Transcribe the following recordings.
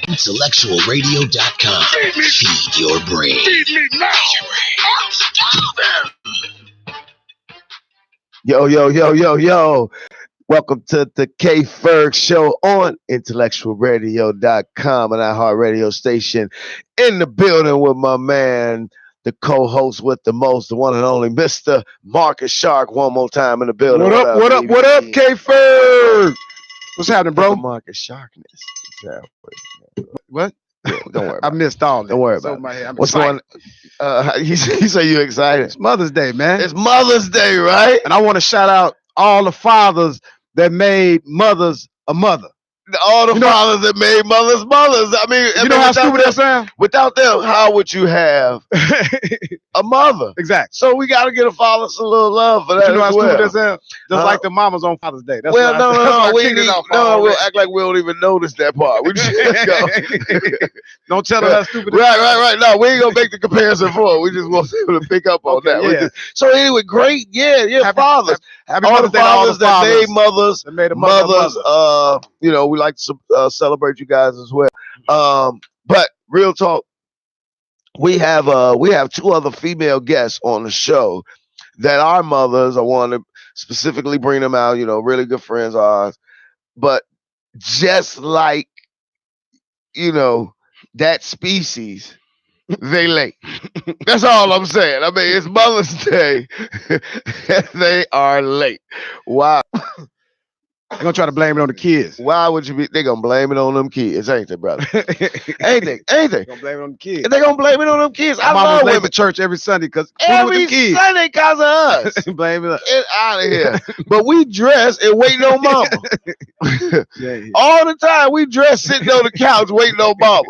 IntellectualRadio.com. Feed your brain. Feed me now. Yo. Welcome to the Ferg Show on IntellectualRadio.com and our radio station. In the building with my man, the co-host with the most, the one and only Mr. Marcus Shark. One more time in the building. What up, K Ferg? What's happening, bro? Marcus Sharkness. What? Yeah, don't worry. I missed all that. Don't worry about it. What's going on? You say you excited? It's Mother's Day, man. It's Mother's Day, right? And I want to shout out all the fathers that made mothers a mother. All the fathers that made mothers. I mean, you know how stupid that sounds? Without them, how would you have a mother? Exactly. So we got to get a father some little love for that. You know how stupid that sounds? Just like the mamas on Father's Day. That's no. We'll act like we don't even notice that part. We just go. Don't tell them how stupid. Right. No, we ain't gonna make the comparison for it. We just want people to pick up on that. Yeah. So anyway, great. Yeah. Fathers. All the fathers that made mothers. That made a mothers. We like to celebrate you guys as well. But real talk, we have two other female guests on the show that are mothers. I want to specifically bring them out. Really good friends of ours. But just like that species, they late. That's all I'm saying. I mean, it's Mother's Day. They are late. Wow. They're gonna try to blame it on the kids. Why would you be? They're gonna blame it on them kids, ain't they, brother? ain't they? They're gonna blame it on the kids. They're gonna blame it on them kids. I love women to church every Sunday because every Sunday because of us. Blame it. Get out of here. But we dress and waiting on mama. All the time we dress sitting on the couch waiting on mama.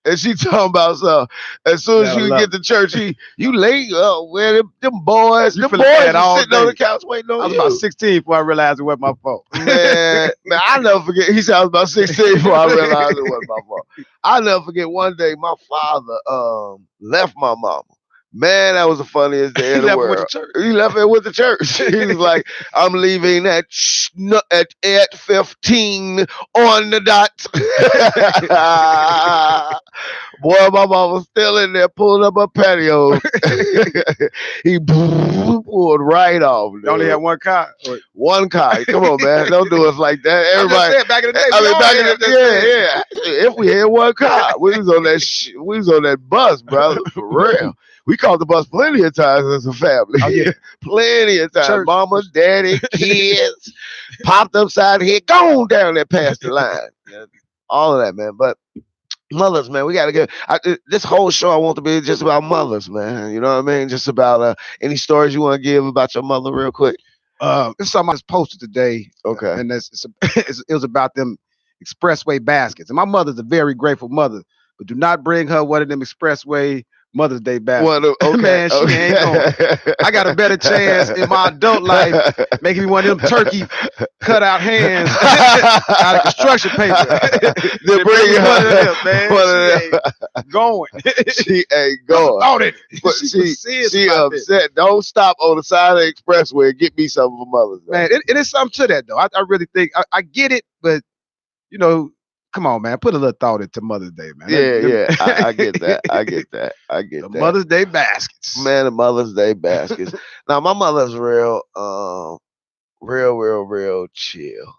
And she talking about something. As soon as you get to church, you late. Where them boys sitting on the couch waiting on you. I was about 16 before I realized it wasn't my fault. Man, I'll never forget. He said I was about 16 before I realized it wasn't my fault. I'll never forget one day my father left my mama. Man, that was the funniest day in the world. He left it with the church. He was like, I'm leaving at 15 on the dot. Boy, my mom was still in there pulling up a patio. He pulled right off. You only had one car? One car. Come on, man. Don't do us like that. Everybody. Said, back in the day. Yeah. If we had one car, we was on that bus, brother. For real. We called the bus plenty of times as a family. Oh, yeah. Plenty of times. Church. Mama, daddy, kids, popped upside the head, gone down there past the line. All of that, man. But mothers, man, we got to get this whole show. I want to be just about mothers, man. You know what I mean? Just about any stories you want to give about your mother, real quick. It's something I just posted today. Okay. And it was about them expressway baskets. And my mother's a very grateful mother, but do not bring her one of them expressway Mother's Day baskets. Man, she ain't going. I got a better chance in my adult life making me one of them turkey cutout hands out of construction paper. They bring one of them, man. She ain't going. She ain't going. But she upset. Don't stop on the side of the expressway and get me some for Mother's Day. Man, it is something to that, though. I really think I get it, but come on, man. Put a little thought into Mother's Day, man. Yeah. I get that. I get that. Mother's Day baskets. Man, the Mother's Day baskets. Now, my mother's real chill.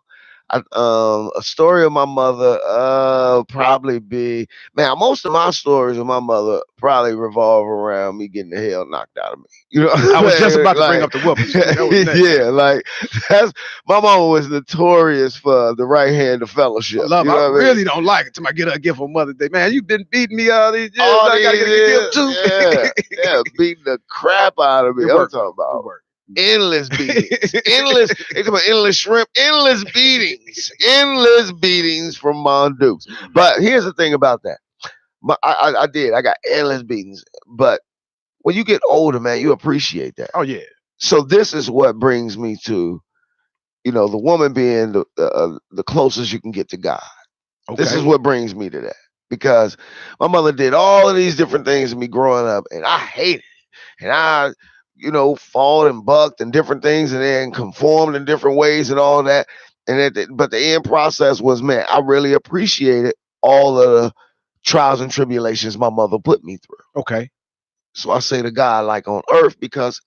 A story of my mother probably be, man, most of my stories of my mother probably revolve around me getting the hell knocked out of me. I was just about to bring up the whoopings. Yeah, like my mama was notorious for the right hand of fellowship. I really don't like it till I get a gift on Mother's Day. Man, you've been beating me all these years. I gotta get a gift too. Yeah, beating the crap out of me. I'm talking about endless beatings, endless shrimp, endless beatings from Mondukes. But here's the thing about that. I got endless beatings. But when you get older, man, you appreciate that. Oh yeah. So this is what brings me to, the woman being the closest you can get to God. Okay. This is what brings me to that, because my mother did all of these different things to me growing up, and I hated it, and I fought and bucked and different things and then conformed in different ways and all that. but the end process was, man, I really appreciated all of the trials and tribulations my mother put me through. Okay. So I say to God, like on earth, because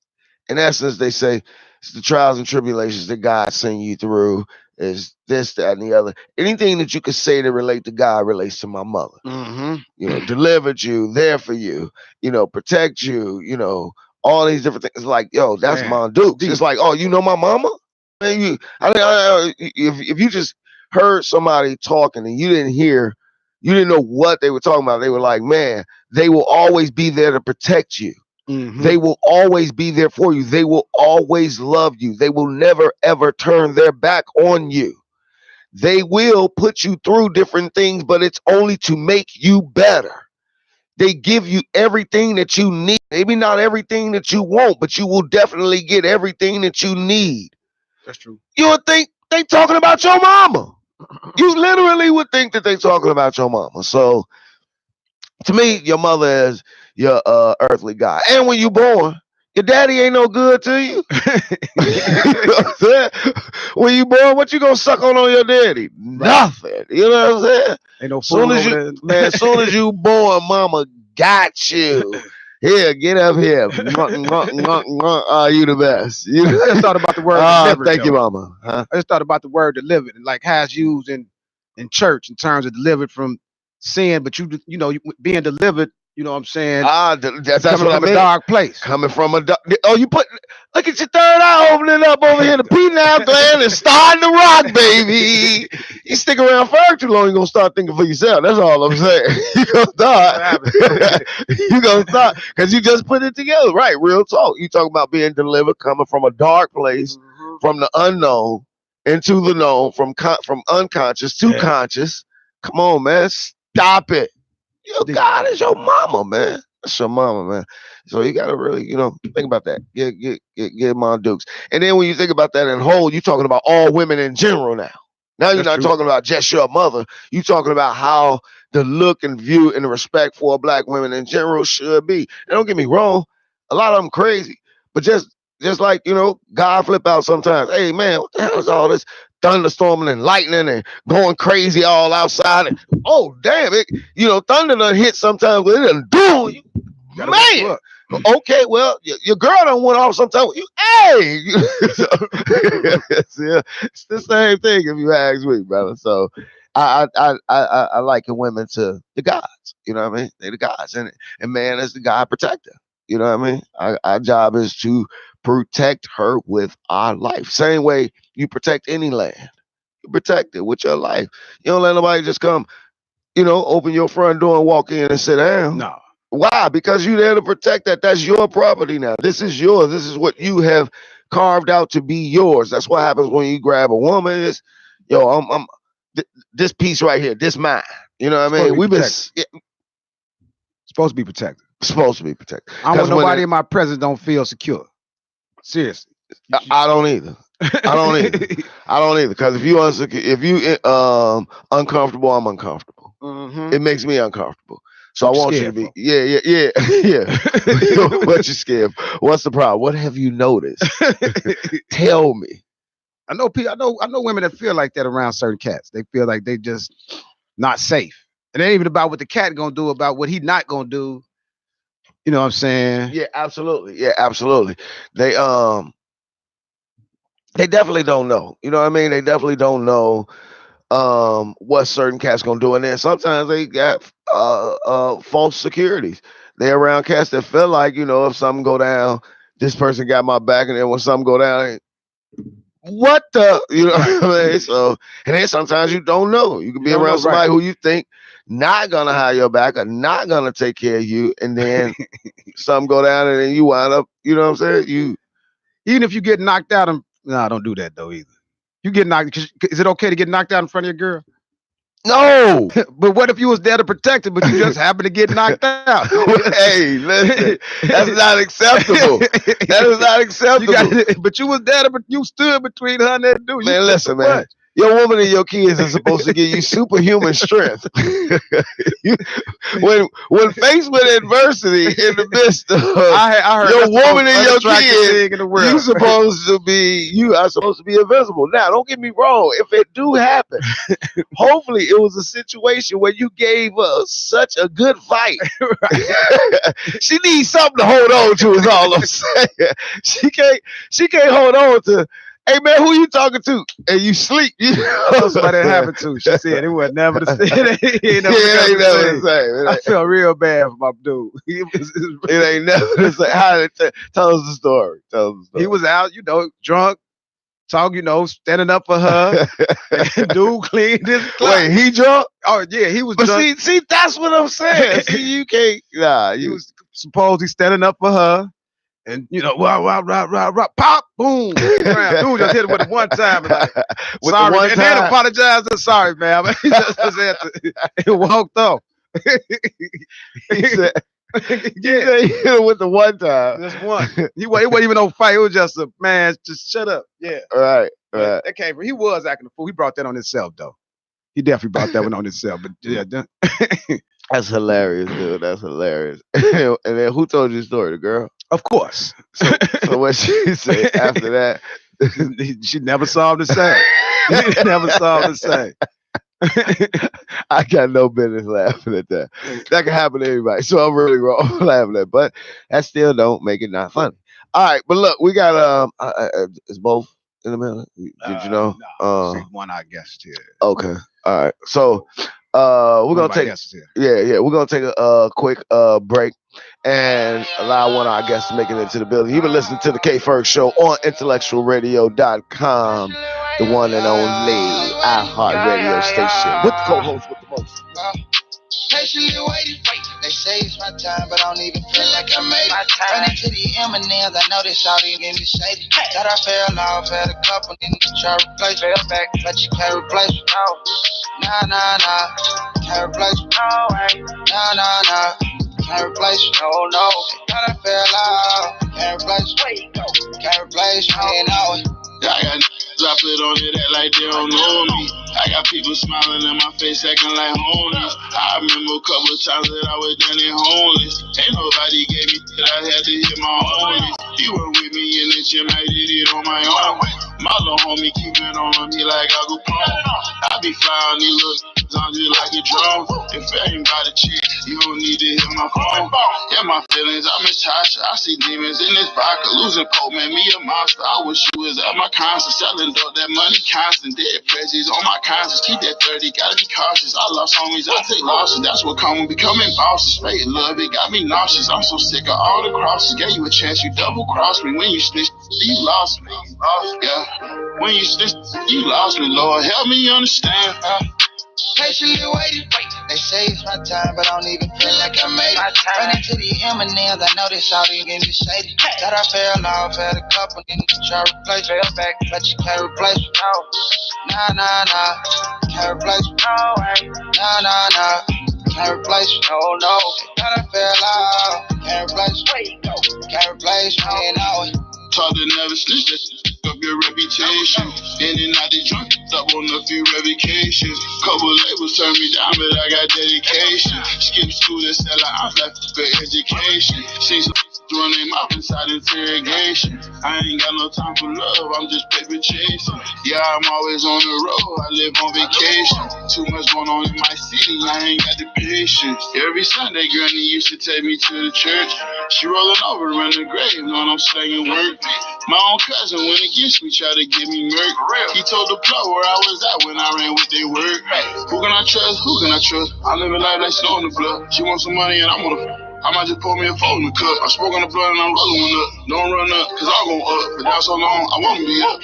in essence, they say it's the trials and tribulations that God sent you through is this, that, and the other. Anything that you could say to relate to God relates to my mother. Mm-hmm. You know, delivered you, there for you, you know, protect you, you know, all these different things. Like, yo, that's Mom Dukes. It's like, oh, you know my mama? Man, if you just heard somebody talking and you didn't know what they were talking about, they were like, man, they will always be there to protect you. Mm-hmm. They will always be there for you. They will always love you. They will never, ever turn their back on you. They will put you through different things, but it's only to make you better. They give you everything that you need. Maybe not everything that you want, but you will definitely get everything that you need. That's true. You would think they talking about your mama. You literally would think that they talking about your mama. So to me, your mother is your earthly God. And when you born, your daddy ain't no good to you. You know what I'm saying? When you born, what you gonna suck on your daddy? Nothing. You know what I'm saying? Ain't no food over there. As soon as you born, mama got you. Here, get up here. You the best. You know? I just thought about the word delivered. Thank you, mama. Huh? I just thought about the word delivered, and like how it's used in church in terms of delivered from sin, but you know, being delivered, you know what I'm saying? That's coming what from I mean. A dark place. Coming from a dark. Oh, you look at your third eye opening up over here. The pineal gland is starting to rock, baby. You stick around Ferg too long, you're gonna start thinking for yourself. That's all I'm saying. You're gonna start. You're gonna start because you just put it together, right? Real talk. You talk about being delivered, coming from a dark place, from the unknown into the known, from unconscious to conscious. Come on, man. Stop it. Your God is your mama, man. That's your mama, man. So you gotta really, you know, think about that. Get Mom Dukes. And then when you think about that in whole, you're talking about all women in general now. Now you're not talking about just your mother. You're talking about how the look and view and the respect for black women in general should be. And don't get me wrong, a lot of them crazy, but just like, you know, God flip out sometimes. Hey man, what the hell is all this thunderstorming and lightning and going crazy all outside? And oh damn it, you know, thunder done hit sometimes, but it done do you. Man, okay, well, your girl done went off sometimes. Hey, it's the same thing if you ask me, brother. So I liken women to the gods. You know what I mean? They're the gods, and man is the God protector. You know what I mean? Our job is to protect her with our life. Same way you protect any land. You protect it with your life. You don't let nobody just come, you know, open your front door and walk in and sit down. No. Why? Because you're there to protect that. That's your property now. This is yours. This is what you have carved out to be yours. That's what happens when you grab a woman. Is, yo, I'm this piece right here. This mine. You know what I mean? We've been supposed to be protected. Supposed to be protected. I don't want nobody in my presence don't feel secure. Seriously. I don't either. I don't either. Because if you uncomfortable, I'm uncomfortable. Mm-hmm. It makes me uncomfortable. So I want you to be, yeah. What you scared? What's the problem? What have you noticed? Tell me. I know women that feel like that around certain cats. They feel like they just not safe. And it ain't even about what the cat gonna do, about what he not gonna do. You know what I'm saying? Yeah, absolutely. They definitely don't know. You know what I mean? They definitely don't know what certain cats gonna do. And then sometimes they got false securities. They're around cats that feel like, you know, if something go down, this person got my back, and then when something go down, what the, you know what I mean? So, and then sometimes you don't know. You can be around somebody who you think not gonna have your back or not gonna take care of you, and then something go down, and then you wind up, you know what I'm saying? Even if you get knocked out, don't do that though either. You get knocked. Is it okay to get knocked out in front of your girl? No. But what if you was there to protect her, but you just happened to get knocked out? Hey, listen, that's not acceptable. That is not acceptable. But you was there, but you stood between her and that dude. Man, listen, man. Your woman and your kids are supposed to give you superhuman strength. when faced with adversity in the midst of I heard your woman and your kids, you are supposed to be invincible. Now, don't get me wrong. If it do happen, hopefully it was a situation where you gave us such a good fight. She needs something to hold on to. Is all I'm saying. She can't hold on to. Hey man, who you talking to? And you sleep. You know? Somebody that happened to. She said it was never the same. Ain't never the same. I feel real bad for my dude. It ain't never the same. Tell us the story. He was out, drunk, talking, standing up for her. And dude cleaned his clock. Wait, he drunk? Oh yeah, he was drunk. See, that's what I'm saying. See, you can't. He was supposedly standing up for her. And pop, boom. Dude just hit it with it one time. And sorry, and then apologized. Sorry, ma'am. He just he walked off. He said, he hit it with the one time. Just one. He wasn't even no fight. It was just a man. Just shut up. Yeah. All right. That came from. He was acting a fool. He brought that on himself though. He definitely brought that one on himself. But yeah. That's hilarious, dude. That's hilarious. And then who told you the story? The girl? Of course. So what she said after that? She never saw him the same. She never saw him the same. I got no business laughing at that. That can happen to anybody. So I'm really wrong laughing at it. But that still don't make it not funny. All right, but look, we got is both in the middle? Did you know? No, one our guest here. Okay. All right. So we're gonna take we're gonna take a quick break and allow one of our guests to make it into the building. You've been listening to the Ferg Show on IntellectualRadio.com, the one and only iHeart radio station with the co-host with the most. Patiently waiting, they say it's my time, but I don't even feel like I made it. Running to the M&Ms, I know this all even getting shady. Thought I fell off, had a couple niggas try to replace me. Back, but you can't replace me. Nah. Can't replace me. Nah. Can't replace me. No. Thought I fell off, can't replace me. Can't replace me, no. I got I put on it, act like they don't know me. I got people smiling in my face, acting like homies. I remember a couple times that I was down there homeless. Ain't nobody gave me that I had to hit my homies. He was with me in the gym, I did it on my own. My little homie keep it on me like I go prone. I be flying these little on you like a drone. If it ain't about a chick, you don't need to hit my phone. Yeah, my feelings, I miss Tasha. I see demons in this vodka. Losing coke, man, me a monster. I wish you was at my concert. Selling dope, that money constant. Dead prezzies on my conscience. Keep that 30, gotta be cautious. I lost homies, I take losses. That's what come with becoming bosses. Fake love, it got me nauseous. I'm so sick of all the crosses. Gave you a chance, you double crossed me. When you snitched, you lost me. Yeah, when you snitched, you lost me. Lord, help me understand. Patiently waiting, they say it's my time, but I don't even feel like I made it. Running to the M&Ms, I know this all even getting shady. Thought I fell off, had a couple niggas try to replace me. Back, but you can't replace me. Nah. Can't replace me. Nah. Can't replace me. No. Thought I fell off, can't replace me. Can't replace me, no. Taught to never snitch, up your reputation. In and out the trunk, up on a few revocations. Couple labels turned me down, but I got dedication. Skip school and sell out, I'm left for education. Seen some running mouth inside interrogation. I ain't got no time for love, I'm just paper chasing. Yeah, I'm always on the road, I live on vacation. Too much going on in my city, I ain't got the patience. Every Sunday, granny used to take me to the church. She rolling over around the grave, knowing I'm slanging work. My own cousin went against me, tried to give me murk. He told the plug where I was at when I ran with their work. Who can I trust? I live a life like snow in the blood. She wants some money and I'm on the I might just pour me a fold in the cup. I smoke on the blood and I'm rolling one up. Don't run up, cause I'm gon' up. But down so long, I wanna be up.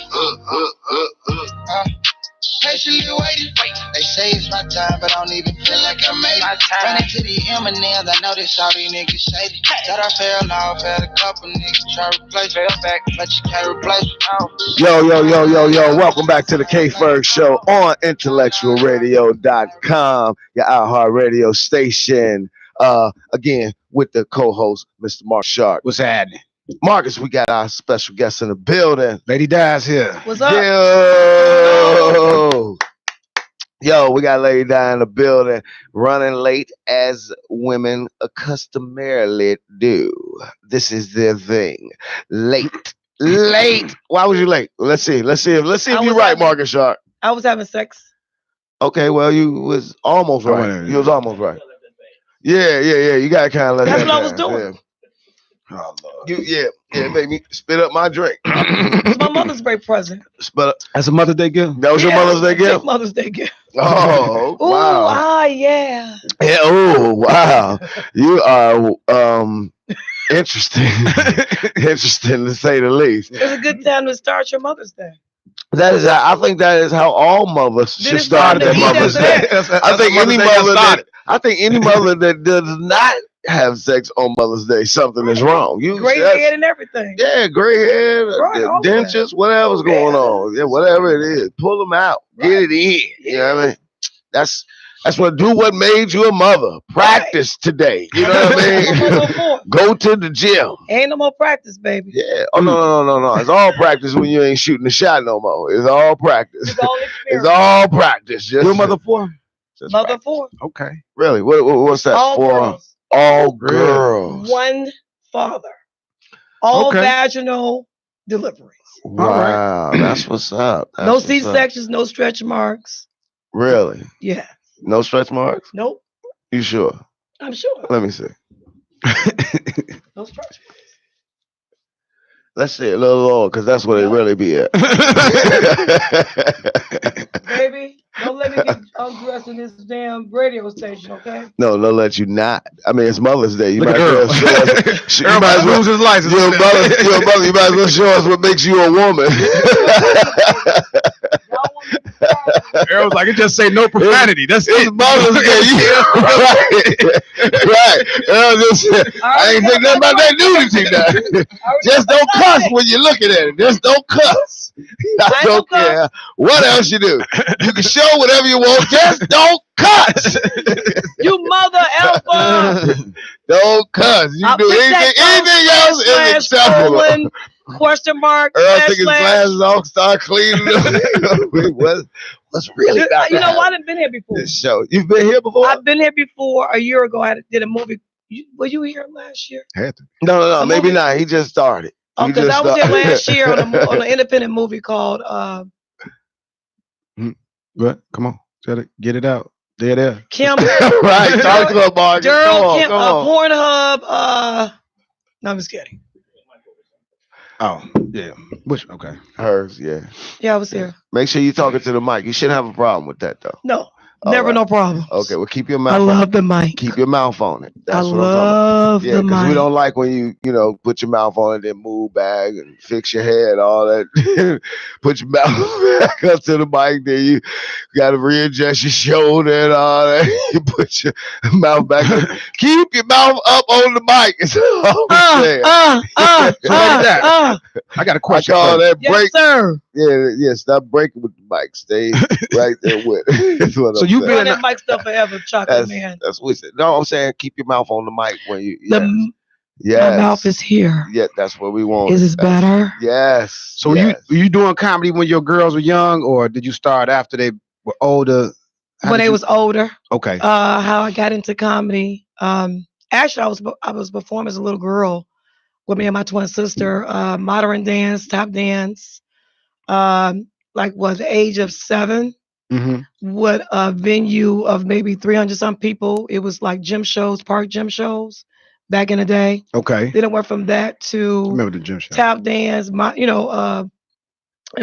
Patiently waiting, they say it's my time, but I don't even feel like I made it. Running to the M&Ms, I know this all these niggas shady. Thought I fell off, had a couple niggas try to replace me. Back, but you can't replace me. Yo. Welcome back to the Ferg Show on IntellectualRadio.com, your iHeart radio station. Again, with the co-host, Mr. Mark Sharp. What's happening? Marcus, we got our special guest in the building. Lady Di's here. What's up? Yo. Yo, we got Lady Di in the building, running late as women customarily do. This is their thing. Late. Why was you late? Let's see if you're right, Marcus Sharp. I was having sex. Okay, well, you was almost right. You was almost right. Yeah. You gotta kind of let That's that what I was down. doing. Yeah. Oh, Lord. It made me spit up my drink. It's my Mother's Day present. That's a Mother's Day gift. That was your Mother's Day gift. Mother's Day gift. Oh, wow. Yeah. Yeah. Oh, wow. You are interesting. Interesting to say the least. It's a good time to start your Mother's Day. I think that is how all mothers should start their Mother's Day. I think any mother that does not have sex on Mother's Day, something is wrong. Gray head and everything. Yeah, gray hair, dentures, whatever's going on. Yeah, whatever it is, pull them out, get it in. You know what I mean? That's what made you a mother. Practice today. You know what I mean? Go to the gym. Ain't no more practice, baby. Yeah. Oh no. It's all practice when you ain't shooting the shot no more. It's all practice. It's all practice. Just your mother for? Mother for. Okay. Really? What's that all for? Girls. All girls. One father. All vaginal deliveries. Wow, that's what's up. No C-sections, no stretch marks. Really? Yeah. No stretch marks? Nope. You sure? I'm sure. Let me see. No stretch marks. Let's see a little lower, because that's where they really be at. Baby, don't let me get undressed in this damn radio station, okay? No, they'll let you not. I mean, it's Mother's Day. You might as well show us. You might as well lose his license. You're a mother. You might as well show us what makes you a woman. Errol's like, it just say no profanity. That's it's Mother's Day. Right. I ain't think nothing about that nudity now. Just don't cuss when you're looking at it. Just don't cuss. I don't care what else you do. You can show whatever you want. Just don't cuss. You mother alpha. Don't cuss. You do anything else is acceptable. Question mark. Earl took his glasses off, start cleaning them. What's really about you know what? I've been here before. This show. You've been here before? I've been here before. A year ago, I did a movie. Were you here last year? Had to. No, maybe movie? Not. He just started. Oh, because I was here last year on an independent movie called. What? Come on, get it out. There. Kim. Right. Talk to her, Mark. Daryl Kim. Pornhub. No, I'm just kidding. Oh, yeah. Which, okay. Hers, yeah. Yeah, I was here. Make sure you're talking to the mic. You shouldn't have a problem with that, though. No. Never no problem. Okay, well, keep your mouth on it. I love the mic. Keep your mouth on it. That's what love the mic. Yeah, because we don't like when you put your mouth on it, then move back and fix your head, all that. Put your mouth back up to the mic, then you got to readjust your shoulder and all that. You put your mouth back up. Keep your mouth up on the mic. It's all I got a question. I call that break. Yes, sir. Yeah, stop breaking with the mic. Stay right there with it. So you've been that mic stuff forever, chocolate man. That's what it said. No, I'm saying keep your mouth on the mic when you. My mouth is here. Yeah, that's what we want. Is this better? Yes. So were you doing comedy when your girls were young, or did you start after they were older? When they was older. Okay. How I got into comedy. Actually, I was performing as a little girl with me and my twin sister. Modern dance, tap dance. The age of 7. Mm-hmm. With a venue of maybe 300 some people. It was like gym shows, park gym shows back in the day. Okay. Then it went from that to remember the gym show. Tap dance, and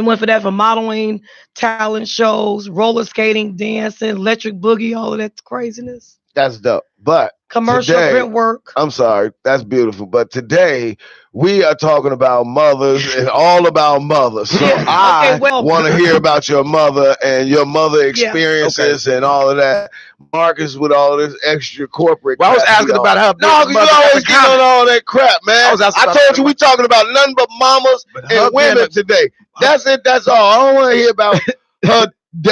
went for that for modeling, talent shows, roller skating, dancing, electric boogie, all of that craziness. That's dope. But commercial print work. I'm sorry, that's beautiful. But today we are talking about mothers and all about mothers. So I want to hear about your mother and your mother experiences and all of that. Marcus with all this extra corporate. Well, I was asking about how. No, because you always get on all that crap, man. I told you we talking about nothing but mamas and women today. That's it. That's all. I don't want to hear about her.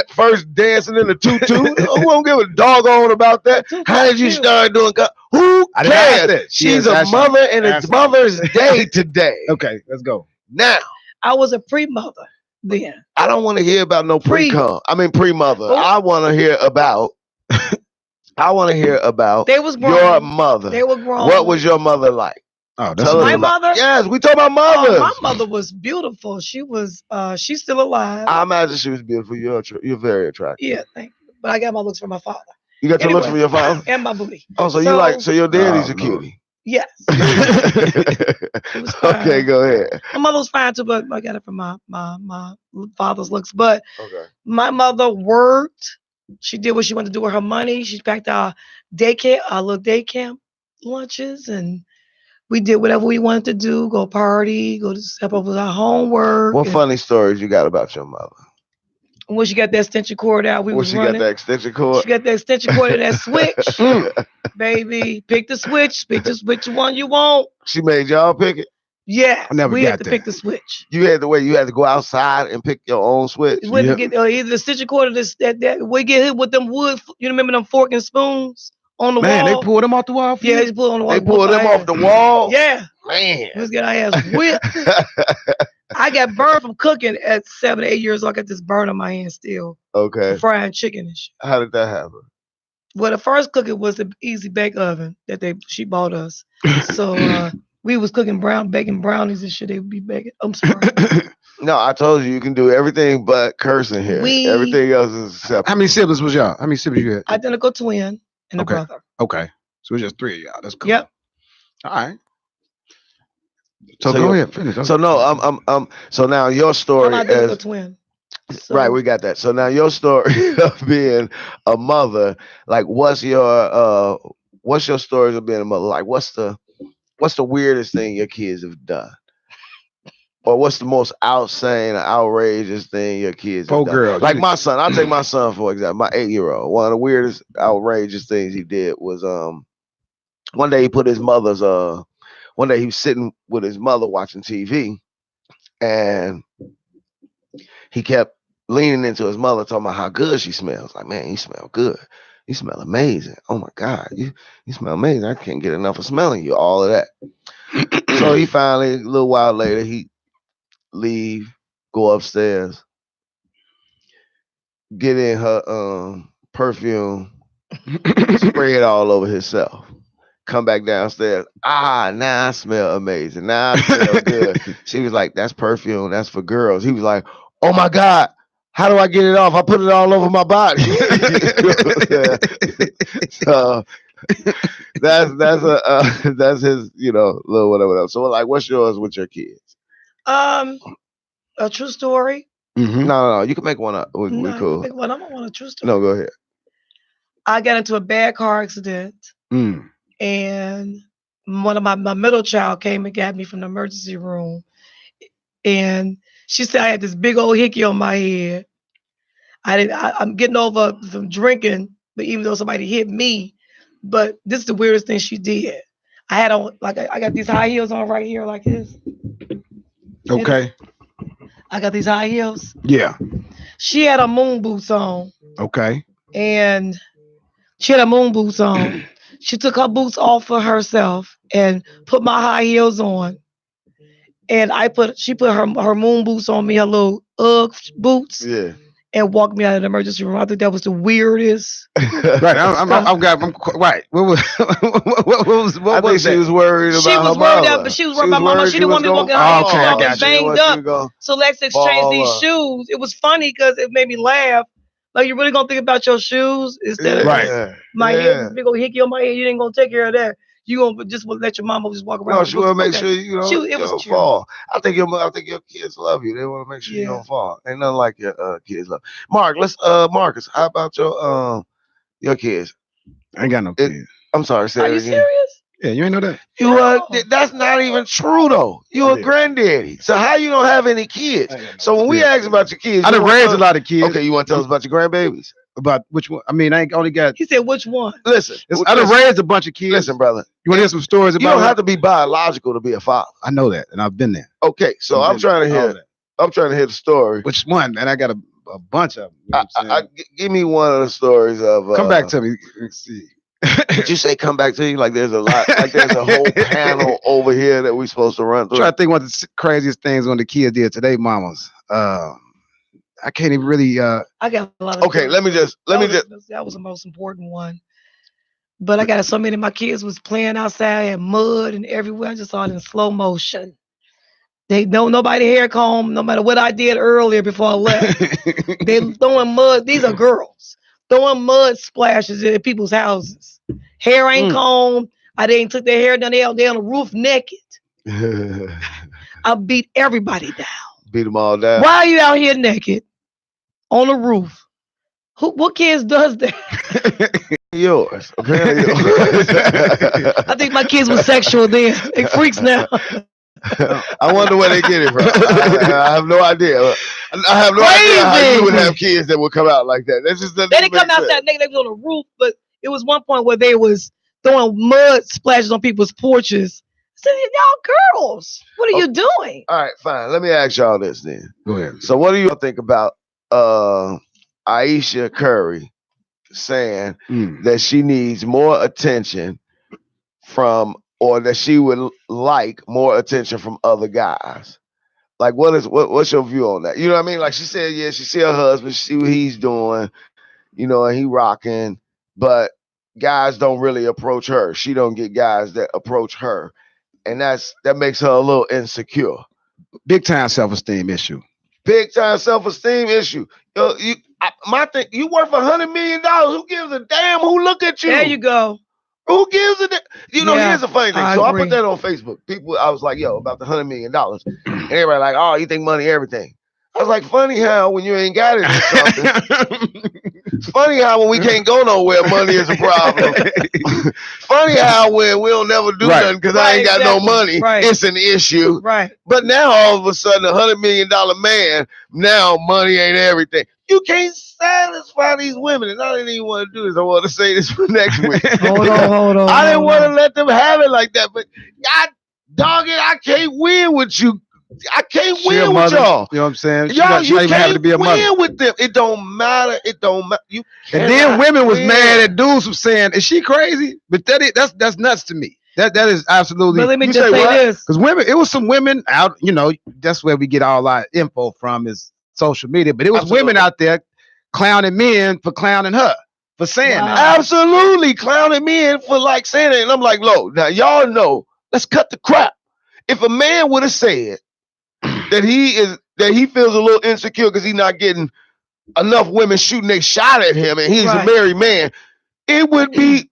First dancing in the tutu. Who won't give a doggone about that? How did you start doing? Who cares? She's a mother, and it's Mother's Day today. Okay, let's go. Now, I was a pre-mother then. I don't want to hear about no pre-mother. I want to hear about. They was grown. Your mother. They were grown. What was your mother like? Oh, that's my mother. Yes, we talk about mothers. My mother was beautiful. She was. She's still alive. I imagine she was beautiful. You're very attractive. Yeah, thank you. But I got my looks from my father. You got your looks from your father and my booty. Oh, so your daddy's a cutie. Yes. It was fine. Okay, go ahead. My mother was fine too, but I got it from my father's looks. But my mother worked. She did what she wanted to do with her money. She packed our little day camp lunches, and we did whatever we wanted to do. Go party, go to step up with our homework. What funny stories you got about your mother? When she got that extension cord out, got that extension cord? She got that extension cord and that switch. Baby, pick the switch. Pick which one you want. She made y'all pick it? Yeah, we had to pick the switch. You had to go outside and pick your own switch. We had to get either the extension cord or that. We get hit with them wood. You remember them fork and spoons on the wall? Man, they pulled them off the wall. Yeah, they pulled on the wall. They pulled them off the wall. Yeah, man. Let's get our ass whipped. I got burned from cooking at 7 to 8 years old. I got this burn on my hand still. Okay. Frying chicken and shit. How did that happen? Well, the first cooking was the easy bake oven that she bought us. So we was baking brownies and shit. They would be baking. I'm sorry. No, I told you can do everything but cursing here. Everything else is separate. How many siblings was y'all? How many siblings you had? Identical twin and a brother. Okay. So it's just 3 of y'all. That's cool. Yep. All right. So go ahead, finish. So no, so now your story is a twin. So, right, we got that. So now your story of being a mother, like what's your stories of being a mother? Like what's the weirdest thing your kids have done? Or what's the most outsane, outrageous thing your kids have done? Girls. Like my son, I'll take my son for example, my 8-year-old. One of the weirdest, outrageous things he did was one day he put his mother's one day he was sitting with his mother watching TV, and he kept leaning into his mother, talking about how good she smells. Like, man, you smell good. You smell amazing. Oh my God, you smell amazing. I can't get enough of smelling you. All of that. So he finally, a little while later, he leave, go upstairs, get in her perfume, spray it all over himself. Come back downstairs. Now I smell amazing. Now I smell good. She was like, that's perfume. That's for girls. He was like, oh my God, how do I get it off? I put it all over my body. So that's his, little whatever. So like, what's yours with your kids? A true story. Mm-hmm. No, you can make one up. We cool. Make one. I don't want a true story. No, go ahead. I got into a bad car accident. And one of my middle child came and got me from the emergency room. And she said I had this big old hickey on my head. I'm getting over from drinking, but even though somebody hit me, but this is the weirdest thing she did. I had on, like, I got these high heels on right here like this. Okay. I got these high heels. Yeah. She had her moon boots on. Okay. And she had her moon boots on. She took her boots off for herself and put my high heels on. And she put her moon boots on me, her little Ugg boots. Yeah. And walked me out of the emergency room. I think that was the weirdest. Right. I'm right. What was she was worried about she was worried about, but she was worried about my mom. She didn't want me walking out. Okay, I got banged up. So let's exchange these shoes. It was funny because it made me laugh. Like, you really gonna think about your shoes instead of my head, this big old hickey on my head. You ain't gonna take care of that. You gonna just let your mama just walk around. No, she want to make sure you don't fall. I think your kids love you. They want to make sure you don't fall. Ain't nothing like your kids love. Marcus, how about your kids? I ain't got no kids. I'm sorry, Are you serious? Yeah, you ain't know that. That's not even true though. You're a granddaddy. So how you don't have any kids? So when we ask about your kids, I done raised a lot of kids. Okay, you want to tell us about your grandbabies? About which one? I mean, I ain't only got. He said which one? Listen, I done raised a bunch of kids. Listen, brother. You want to hear some stories about? You don't have to be biological to be a father. I know that, and I've been there. Okay, so I'm trying to hear the story. Which one? Man, I got a bunch of them. You know give me one of the stories of. Come back to me. Let's see. Did you say come back to you? Like there's a lot. Like there's a whole panel over here that we're supposed to run through. I'm trying to think one of the craziest things when the kids did today, mamas. I can't even really. I got a lot of. Okay, let me just. That was the most important one. But I got so many of my kids was playing outside and mud and everywhere. I just saw it in slow motion. They don't nobody hair comb, no matter what I did earlier before I left. They throwing mud. These are girls throwing mud splashes in people's houses. Hair ain't combed. I didn't took their hair down. They on the roof naked. I beat everybody down. Beat them all down. Why are you out here naked on the roof? What kids does that? Yours. I think my kids were sexual then. They freaks now. I wonder where they get it from. I have no idea. I have no idea how you would have kids that would come out like that. That's just they didn't come outside naked. They was on the roof, but it was one point where they was throwing mud splashes on people's porches. I said, y'all girls, what are you doing? All right, fine. Let me ask y'all this then. Go ahead. So what do you think about Aisha Curry saying that she needs more attention from, or that she would like more attention from other guys? Like, what's your view on that? You know what I mean? Like, she said, yeah, she see her husband, she see what he's doing, you know, and he rocking, but guys don't really approach her. She don't get guys that approach her, and that makes her a little insecure. Big time self-esteem issue. Big time self-esteem issue. My thing, you worth $100 million. Who gives a damn who look at you? There you go. Who gives a damn? You know, Yeah, here's the funny thing. I So agree. I put that on Facebook. People, I was like, yo, about the $100 million. And everybody like, oh, you think money everything. I was like, funny how when you ain't got it or something. It's funny how when we can't go nowhere, money is a problem. Funny how when we don't never do nothing because I ain't got no money, it's an issue. Right. But now all of a sudden, $100 million man, now money ain't everything. You can't satisfy these women. And I didn't even want to do this. I want to say this for next week. Hold on. I didn't want to let them have it like that. But God, dog it, I can't win with you. I can't win with y'all. You know what I'm saying? Y'all, you even can't to be a win mother. with them. It don't matter. It don't matter. You and then women was mad at dudes was saying, "Is she crazy?" But that's nuts to me. That is absolutely. But let me just say this, because women, it was some women out. You know, that's where we get all our info from is social media. But it was women out there clowning men for clowning her for saying that. Absolutely clowning men for like saying it. And I'm like, look, now y'all know. Let's cut the crap. If a man would have said that he feels a little insecure because he's not getting enough women shooting their shot at him and he's a married man, it would be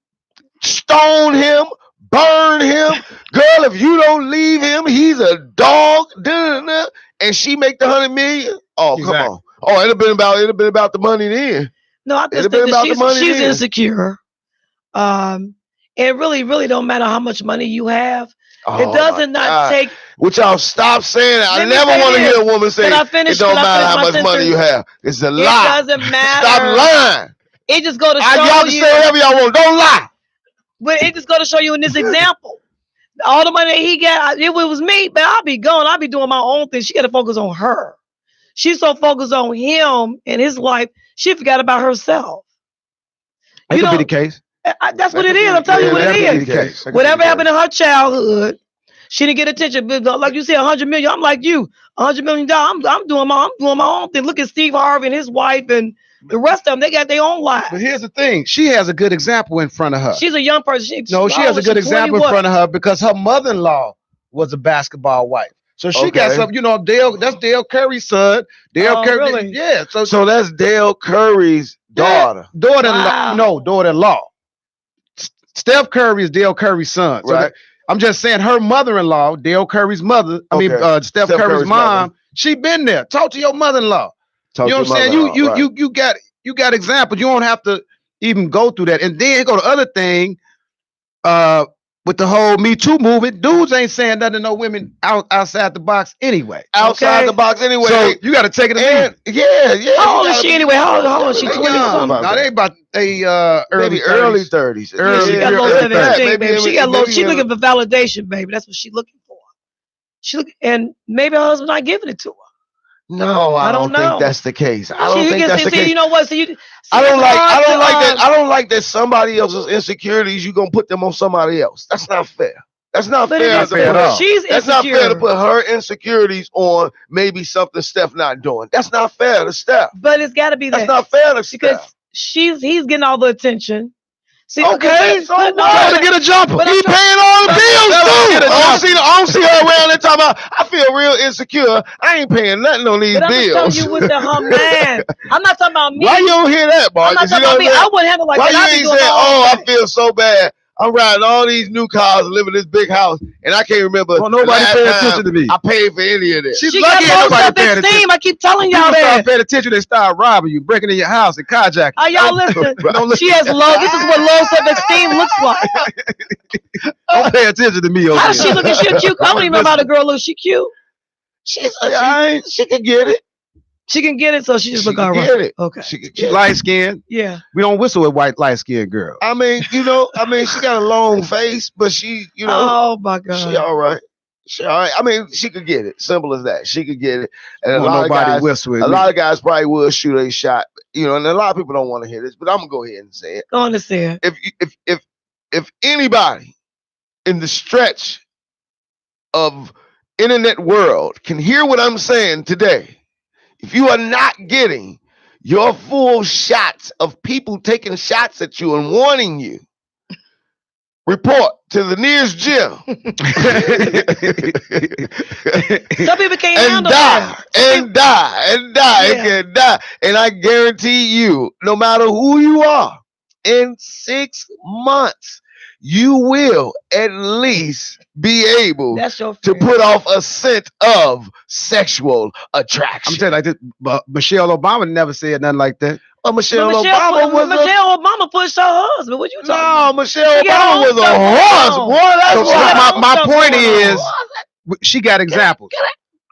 stone him, burn him. Girl, if you don't leave him, he's a dog. And she make the $100 million. Oh, come on. Oh, it'd have been about the money then. No, I just think that she's insecure. It really don't matter how much money you have. It does not take. Which y'all stop saying it. I never want to hear a woman say it don't matter how much money you have. It's a lie. It doesn't matter. Stop lying. It just go to show y'all can say whatever y'all want. Don't lie. But it just go to show you in this example. All the money that he got, if it was me, but I'll be gone. I'll be doing my own thing. She got to focus on her. She's so focused on him and his life, she forgot about herself. That could be the case. That's what it is. I'm telling you what it is. Whatever happened in her childhood, she didn't get attention. But like you said, $100 million. I'm like you, $100 million. I'm doing my own thing. Look at Steve Harvey and his wife and the rest of them. They got their own lives. But here's the thing: she has a good example in front of her. She's a young person. She has a good example in front of her because her mother-in-law was a basketball wife. So she got some, you know, that's Dale Curry's son. Dale Curry, really? Yeah. So that's Dale Curry's daughter. Daughter-in-law. Steph Curry is Dale Curry's son. So right. I'm just saying her mother-in-law, Dale Curry's mother, Steph Curry's mom, mother. She been there. Talk to your mother-in-law. You know what I'm saying? You got examples. You don't have to even go through that. And then go to other thing, with the whole Me Too movement, dudes ain't saying nothing to no women outside the box anyway. Outside the box anyway. So you got to take it in. Yeah. How old is she anyway? How old is she? 20-something? No, they about early 30s. She got low self-esteem, baby. She looking for validation, baby. That's what she looking for. And maybe her husband not giving it to her. No, I don't think that's the case. I don't think that's the case. You know what? I don't like that somebody else's insecurities, you gonna put them on somebody else. That's not fair. That's not But fair. it is fair. She's That's not fair to put her insecurities on maybe something Steph not doing. That's not fair to Steph. But it's got to be That's not fair to Steph. Because he's getting all the attention. See, okay, so trying to get a jumper. But he paying all the bills too. I don't see her around there talking about, I feel real insecure. I ain't paying nothing on these bills. I'm telling you with her man. I'm not talking about me. Why you don't hear that, Mark? I'm not talking about me. I wouldn't handle like that. Why you ain't saying, I feel so bad. I'm riding all these new cars and living in this big house, and I can't remember. Well, nobody paying attention to me. I paid for any of this. She's lucky got low self-esteem. I keep telling y'all that. Start paying attention, they start robbing you, breaking in your house and carjacking. Are y'all listening? She has low. This is what low self-esteem looks like. Don't pay attention to me. How does she look? Is she cute? I don't even know how the girl looks. She cute. She can get it. She can get it, so she just look all right. Get it. Okay. She's light skinned. Yeah. We don't whistle at light skinned girl. I mean, she got a long face, but she, Oh my God. She all right. She all right. I mean, she could get it. Simple as that. She could get it. And a lot of guys probably will shoot a shot. And a lot of people don't want to hear this, but I'm gonna go ahead and say it. Go on and say it. If anybody in the stretch of internet world can hear what I'm saying today, if you are not getting your full shots of people taking shots at you and warning you, report to the nearest gym. Some people can't handle that. And die. It can die. And I guarantee you, no matter who you are, in 6 months, you will at least be able to put off a scent of sexual attraction. I'm telling you like this, but Michelle Obama never said nothing like that. Michelle Obama pushed her husband. What you talking about? Michelle Obama was a horse, boy. That's my point is, she got examples.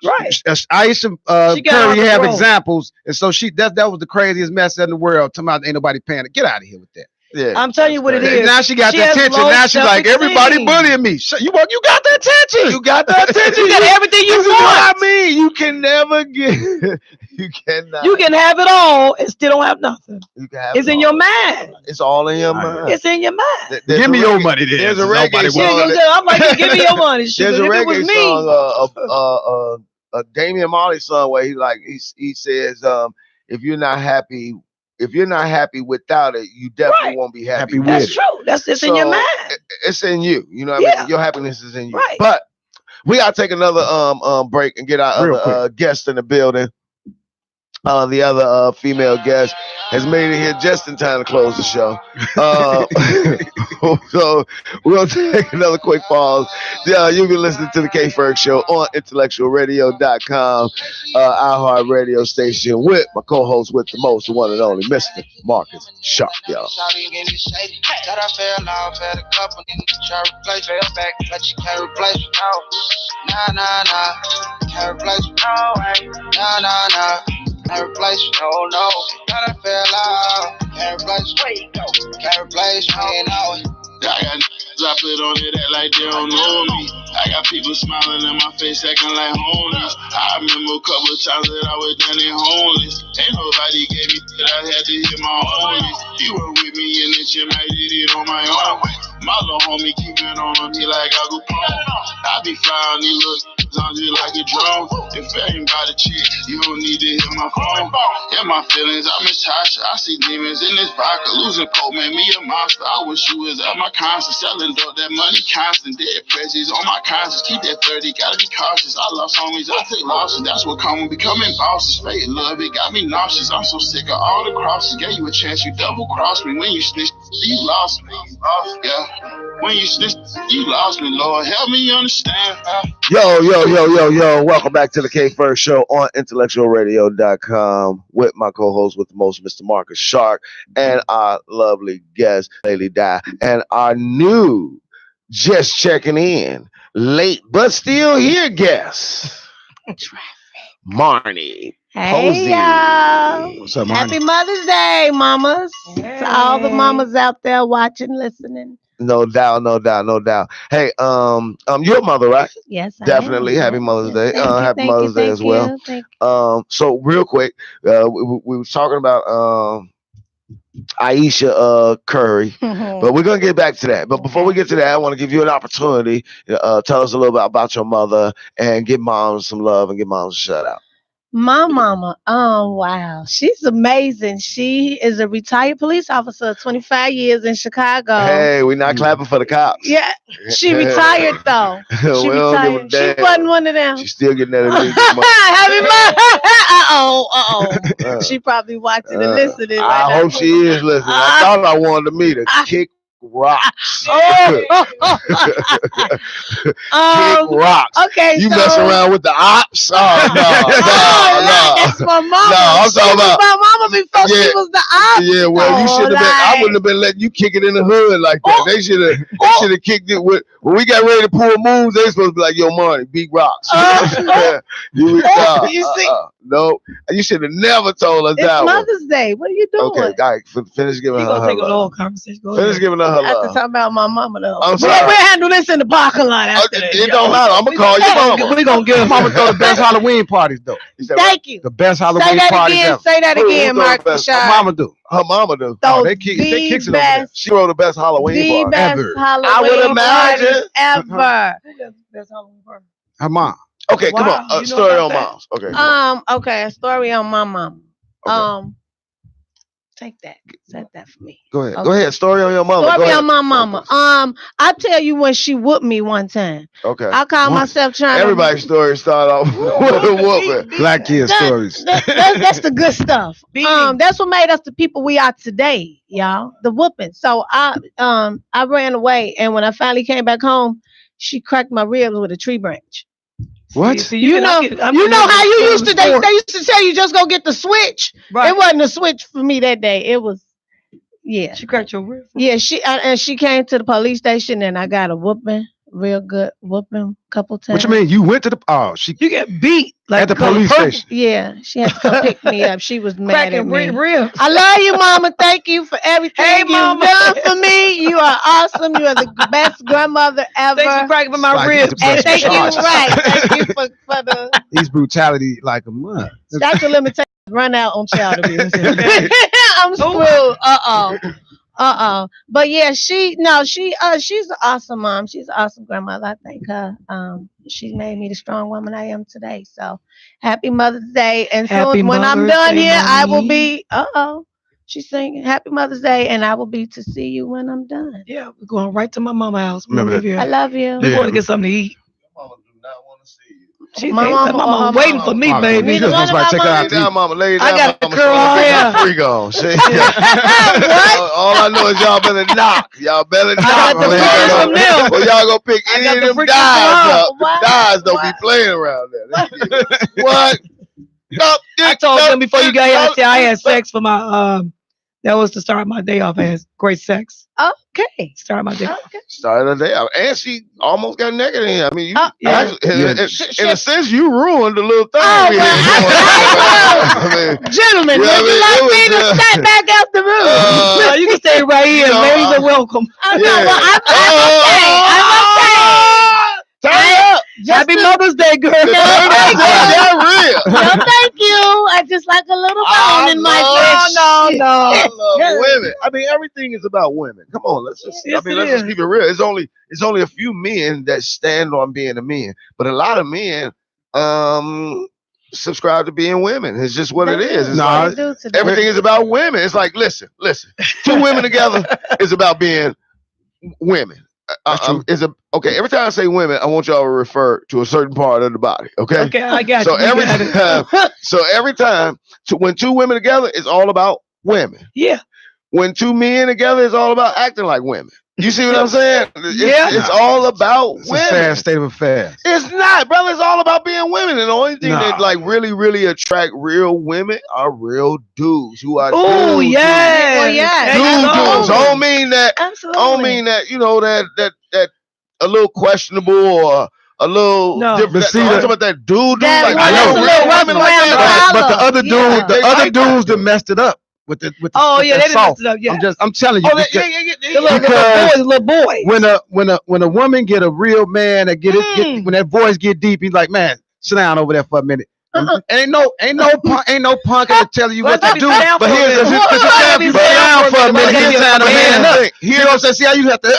Right. Aisha Curry have examples, and so that was the craziest mess in the world. Talking about ain't nobody paying it. Get out of here with that. Yeah, I'm telling you what it is. Now she got the attention. Now she's like, everybody bullying me. You got the attention. You got the attention. You got everything you want. What I mean, you can never get. You cannot. You can have it all and still don't have nothing. It's in your mind. It's all in your mind. It's in your mind. Give me your money. There's a reggae song. I'm like, give me your money. There's a reggae song, Damian Marley song where he says, if you're not happy without it, you definitely won't be happy with it. That's true. It's in your mind. It's in you. You know what I mean? Your happiness is in you. Right. But we gotta take another break and get our other guest in the building. The other female guest has made it here just in time to close the show. So we'll take another quick pause. You'll be listening to the Ferg Show on IntellectualRadio.com, iHeart radio station with my co-host with the most, the one and only Mr. Marcus Sharp, y'all. Can't replace me, no. Gotta feel out. Can't replace me. Can't replace me, no. I got niggas I put on it, act like they don't know me. I got people smiling in my face, acting like homies. I remember a couple of times that I was down there homeless. Ain't nobody gave me that I had to hit my homies. He was with me in the gym, I did it on my own. My little homie keep it on me like I go pong. I be flying these little on you like a drone. If it ain't about a chick, you don't need to hit my phone. In my feelings, I miss Tasha. I see demons in this vodka. Losing coke made me a monster. I wish you was at my concert. Selling dope, that money constant. Dead prejudice on my conscience. Keep that 30, gotta be cautious. I lost homies, I take losses. That's what come with becoming bosses. Fake love, it got me nauseous. I'm so sick of all the crosses. Gave you a chance, you double crossed me. When you snitched, you lost me. Yeah. When you snitched, you lost me, Lord. Help me understand. Yo. Welcome back to the Ferg Show on IntellectualRadio.com with my co-host with the most, Mr. Marcus Shark, and our lovely guest, Lady Di, and our new, just checking in, late but still here guest, Marnie. Hey, y'all. What's up, Marnie? Happy Mother's Day, mamas. Hey. To all the mamas out there watching, listening. No doubt. Hey, you're a mother, right? Yes, I definitely. am. Happy Mother's Day. Thank you, Happy Mother's Day as well. Thank you. So real quick, we were talking about Aisha Curry. But we're gonna get back to that. But before we get to that, I want to give you an opportunity. Tell us a little bit about your mother and give mom some love and give mom a shout out. My mama, oh wow, she's amazing. She is a retired police officer, 25 years in Chicago. Hey, we're not clapping for the cops. Yeah, she retired though. She retired. She wasn't one of them. She's still getting that immediate money. She probably watching and listening. I hope she is listening. I thought I wanted to meet her. Kick rocks. Kick rocks. Okay, you mess around with the ops? Oh no, that's my mama. No, I'm talking about my mama before she was the ops. Yeah, well, you should have been. I wouldn't have been letting you kick it in the hood like that. They should have kicked it with. When we got ready to pull moves, they supposed to be like, "Yo, Marty, big rocks." You see. No, you should have never told us that. It's Mother's Day. What are you doing? Okay, guys, finish giving her love. Take a long conversation. Finish giving her love. I have to talk about my mama though. I'm sorry. We'll handle this in the parking lot after this. It don't matter. I'm gonna call your mama. We gonna give mama throw the best Halloween parties though. Thank you. The best Halloween parties ever. Say that again, Mark. Her mama do. Her mama do. Oh, they kicks it over there. She wrote the best Halloween party ever. I would imagine ever. Best Halloween party. Her mom. Okay, come on. Story on moms. Okay. Okay, a story on my mom. Okay. Take that. Set that for me. Go ahead. Okay. Go ahead. Story on your mama. Story on my mama. I tell you when she whooped me one time. Okay. I call myself trying. Everybody's story start off with a whooping. Black kids stories. That's the good stuff. That's what made us the people we are today, y'all. The whooping. So I ran away, and when I finally came back home, she cracked my ribs with a tree branch. What? See, you know how you used to. They used to tell you just go get the switch. Right. It wasn't a switch for me that day. It was, yeah. She cracked your rib. Yeah, she came to the police station and I got a whooping, real good whooping, couple times. What you mean? You went to the you get beat like at the police station? Yeah, she had to come pick me up. She was mad at me. Ribs. I love you, Mama. Thank you for everything you've done for me. You are awesome. You are the best grandmother ever. Thanks for cracking my ribs. And thank you, Thank you for the these brutality like a month. Statute of limitations run out on child abuse. I'm screwed. But yeah, she's an awesome mom. She's an awesome grandmother. I thank her. She made me the strong woman I am today. So happy Mother's Day. And so when I'm done here, I will be she's singing Happy Mother's Day, and I will be to see you when I'm done. Yeah, we're going right to my mama's house. I love you. We're going to get something to eat. Mama do not want to see you. My mama waiting for me, baby. Check her out. Mama. Lay down, I got mama. the curl on here. Free gone. All I know is y'all better knock. Y'all better knock. I got the freaking milk. Well, y'all gonna pick any of them dies up. The dies don't be playing around there. What? I told them before you got here, I said I had sex for my that was to start my day off. I had great sex. Okay. Start my day. Okay. Started the day out. And she almost got naked in here. I mean, you, yeah. in a sense, you ruined the little thing. Gentlemen, would you like me to step back out the room? No, you can stay right here. Ladies are welcome. I'm okay. Turn up. Happy Mother's Day, girl. They're real. No, thank you. I just like a little bone in my flesh. I love women. I mean, everything is about women. Come on, let's just keep it real. It's only a few men that stand on being a man, but a lot of men subscribe to being women. It's just what it is. Everything is about women. It's like, listen. 2 women together is about being women. Every time I say women, I want y'all to refer to a certain part of the body. Okay. Okay, I got you. So every time, when 2 women together, it's all about women. Yeah. When 2 men together, it's all about acting like women. You see what I'm saying? It's all about women. It's a sad state of affairs. It's not, brother. It's all about being women. And the only thing that like really, really attract real women are real dudes who are dudes. Oh yeah. Dudes. I don't mean that. Absolutely. I don't mean that. You know that a little questionable or a little different. I'm talking about that dude. Like, I know real women like that. But the other dudes that messed it up. With the they didn't mess it up. Yeah, I'm telling you. The little boy. When a woman get a real man that when that voice get deep, he's like, man, sit down over there for a minute. Ain't no punk to tell you what to do. But here's you sit down for of them in time to man up. You know what I'm saying? See how you have to.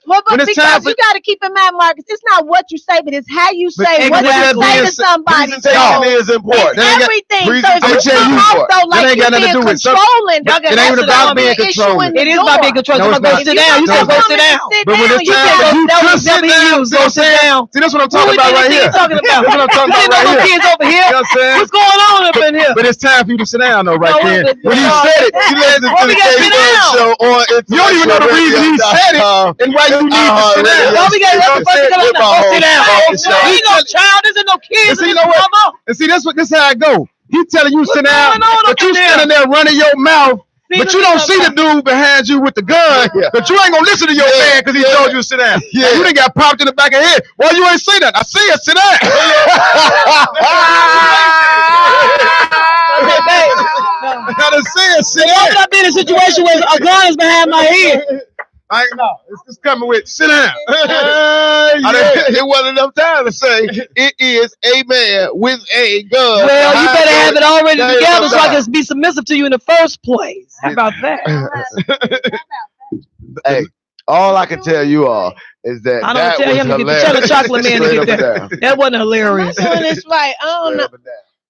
But because you got to keep in mind, Marcus, it's not what you say, but it's how you say what you say to somebody. Presentation is important. Everything. Presentation is important. Like you being controlling. It ain't about being controlling. It is about being controlling. Go sit down. You said go sit down. But when it's time, you just sit down. Go sit down. See, that's what I'm talking about right here. That's what I'm talking about right here. Kids over here. You know what I'm saying? What's going on up in here? But it's time for you to sit down, though, right there. When he said it, you listen to the Ferg Show on You don't even know the reason he said it and why you need to sit down. Why we got to go sit down? We ain't no child. This ain't no kids. You know what? And see, this how it go. He telling you sit down, but you standing there running your mouth. But you don't see the dude behind you with the gun. But you ain't gonna listen to your man because he told you to sit down. Yeah. You done got popped in the back of the head. Why you ain't say that? I see it. Sit down. I done see it. Sit down. Why would I be in a situation where a gun is behind my head? I ain't know. It's just coming with sit down. It wasn't enough time to say it is a man with a gun. Well, you better have it already together so I can be submissive to you in the first place. How about that? Hey, all I can tell you all is that I don't tell him to get the chocolate man to get that. That wasn't hilarious. I'm not doing this right. I don't know.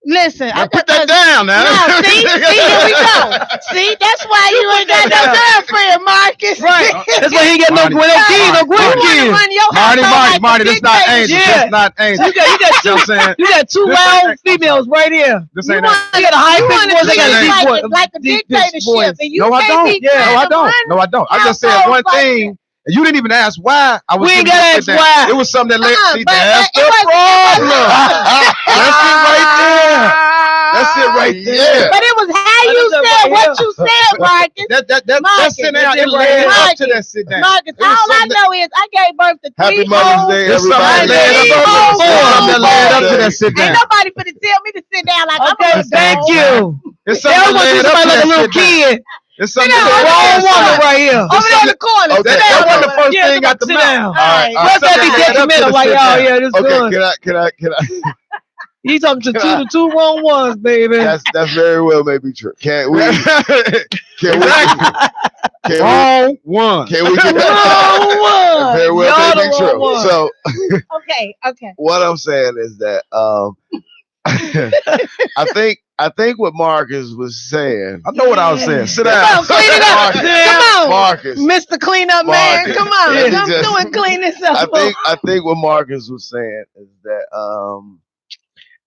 Listen, I put that down now. No, see, here we go. See, that's why you ain't got no girlfriend, Marcus. Right. That's why he ain't got no kids, no grandkids. Marty, that's not Angel. That's not Angel. You got two loud females right here. This ain't you got a high pitched voice. They got a deep voice. Like a dictatorship. No, I don't. No, I don't. I just said one thing. And you didn't even ask why. We ain't gotta ask why. It was something that that's the problem. That's it right there. But it was how you said what you said, Marcus. That's sitting down. It led up to that sit down. Marcus, all I know is I gave birth to 3 Happy Mother's Day, everybody. That led up to that sit down. Ain't nobody finna tell me to sit down like I'm okay, thank you. It's something that led up to like a little kid. It's something wrong woman right here. Over there in the corner. Okay, that wasn't the first thing out the mouth. Let that be detrimental. Like, oh yeah, this good. Okay, can I? He's talking to the two wrong ones, baby. That's very well may be true. Can we? Wrong one. Can we? Wrong one. Very well may be true. One. So, okay. What I'm saying is that I think what Marcus was saying. I know what I was saying. Sit down. Come on, clean it up. Come on, Marcus. Mr. Cleanup Man. Come on, come through and clean this up. I think what Marcus was saying is that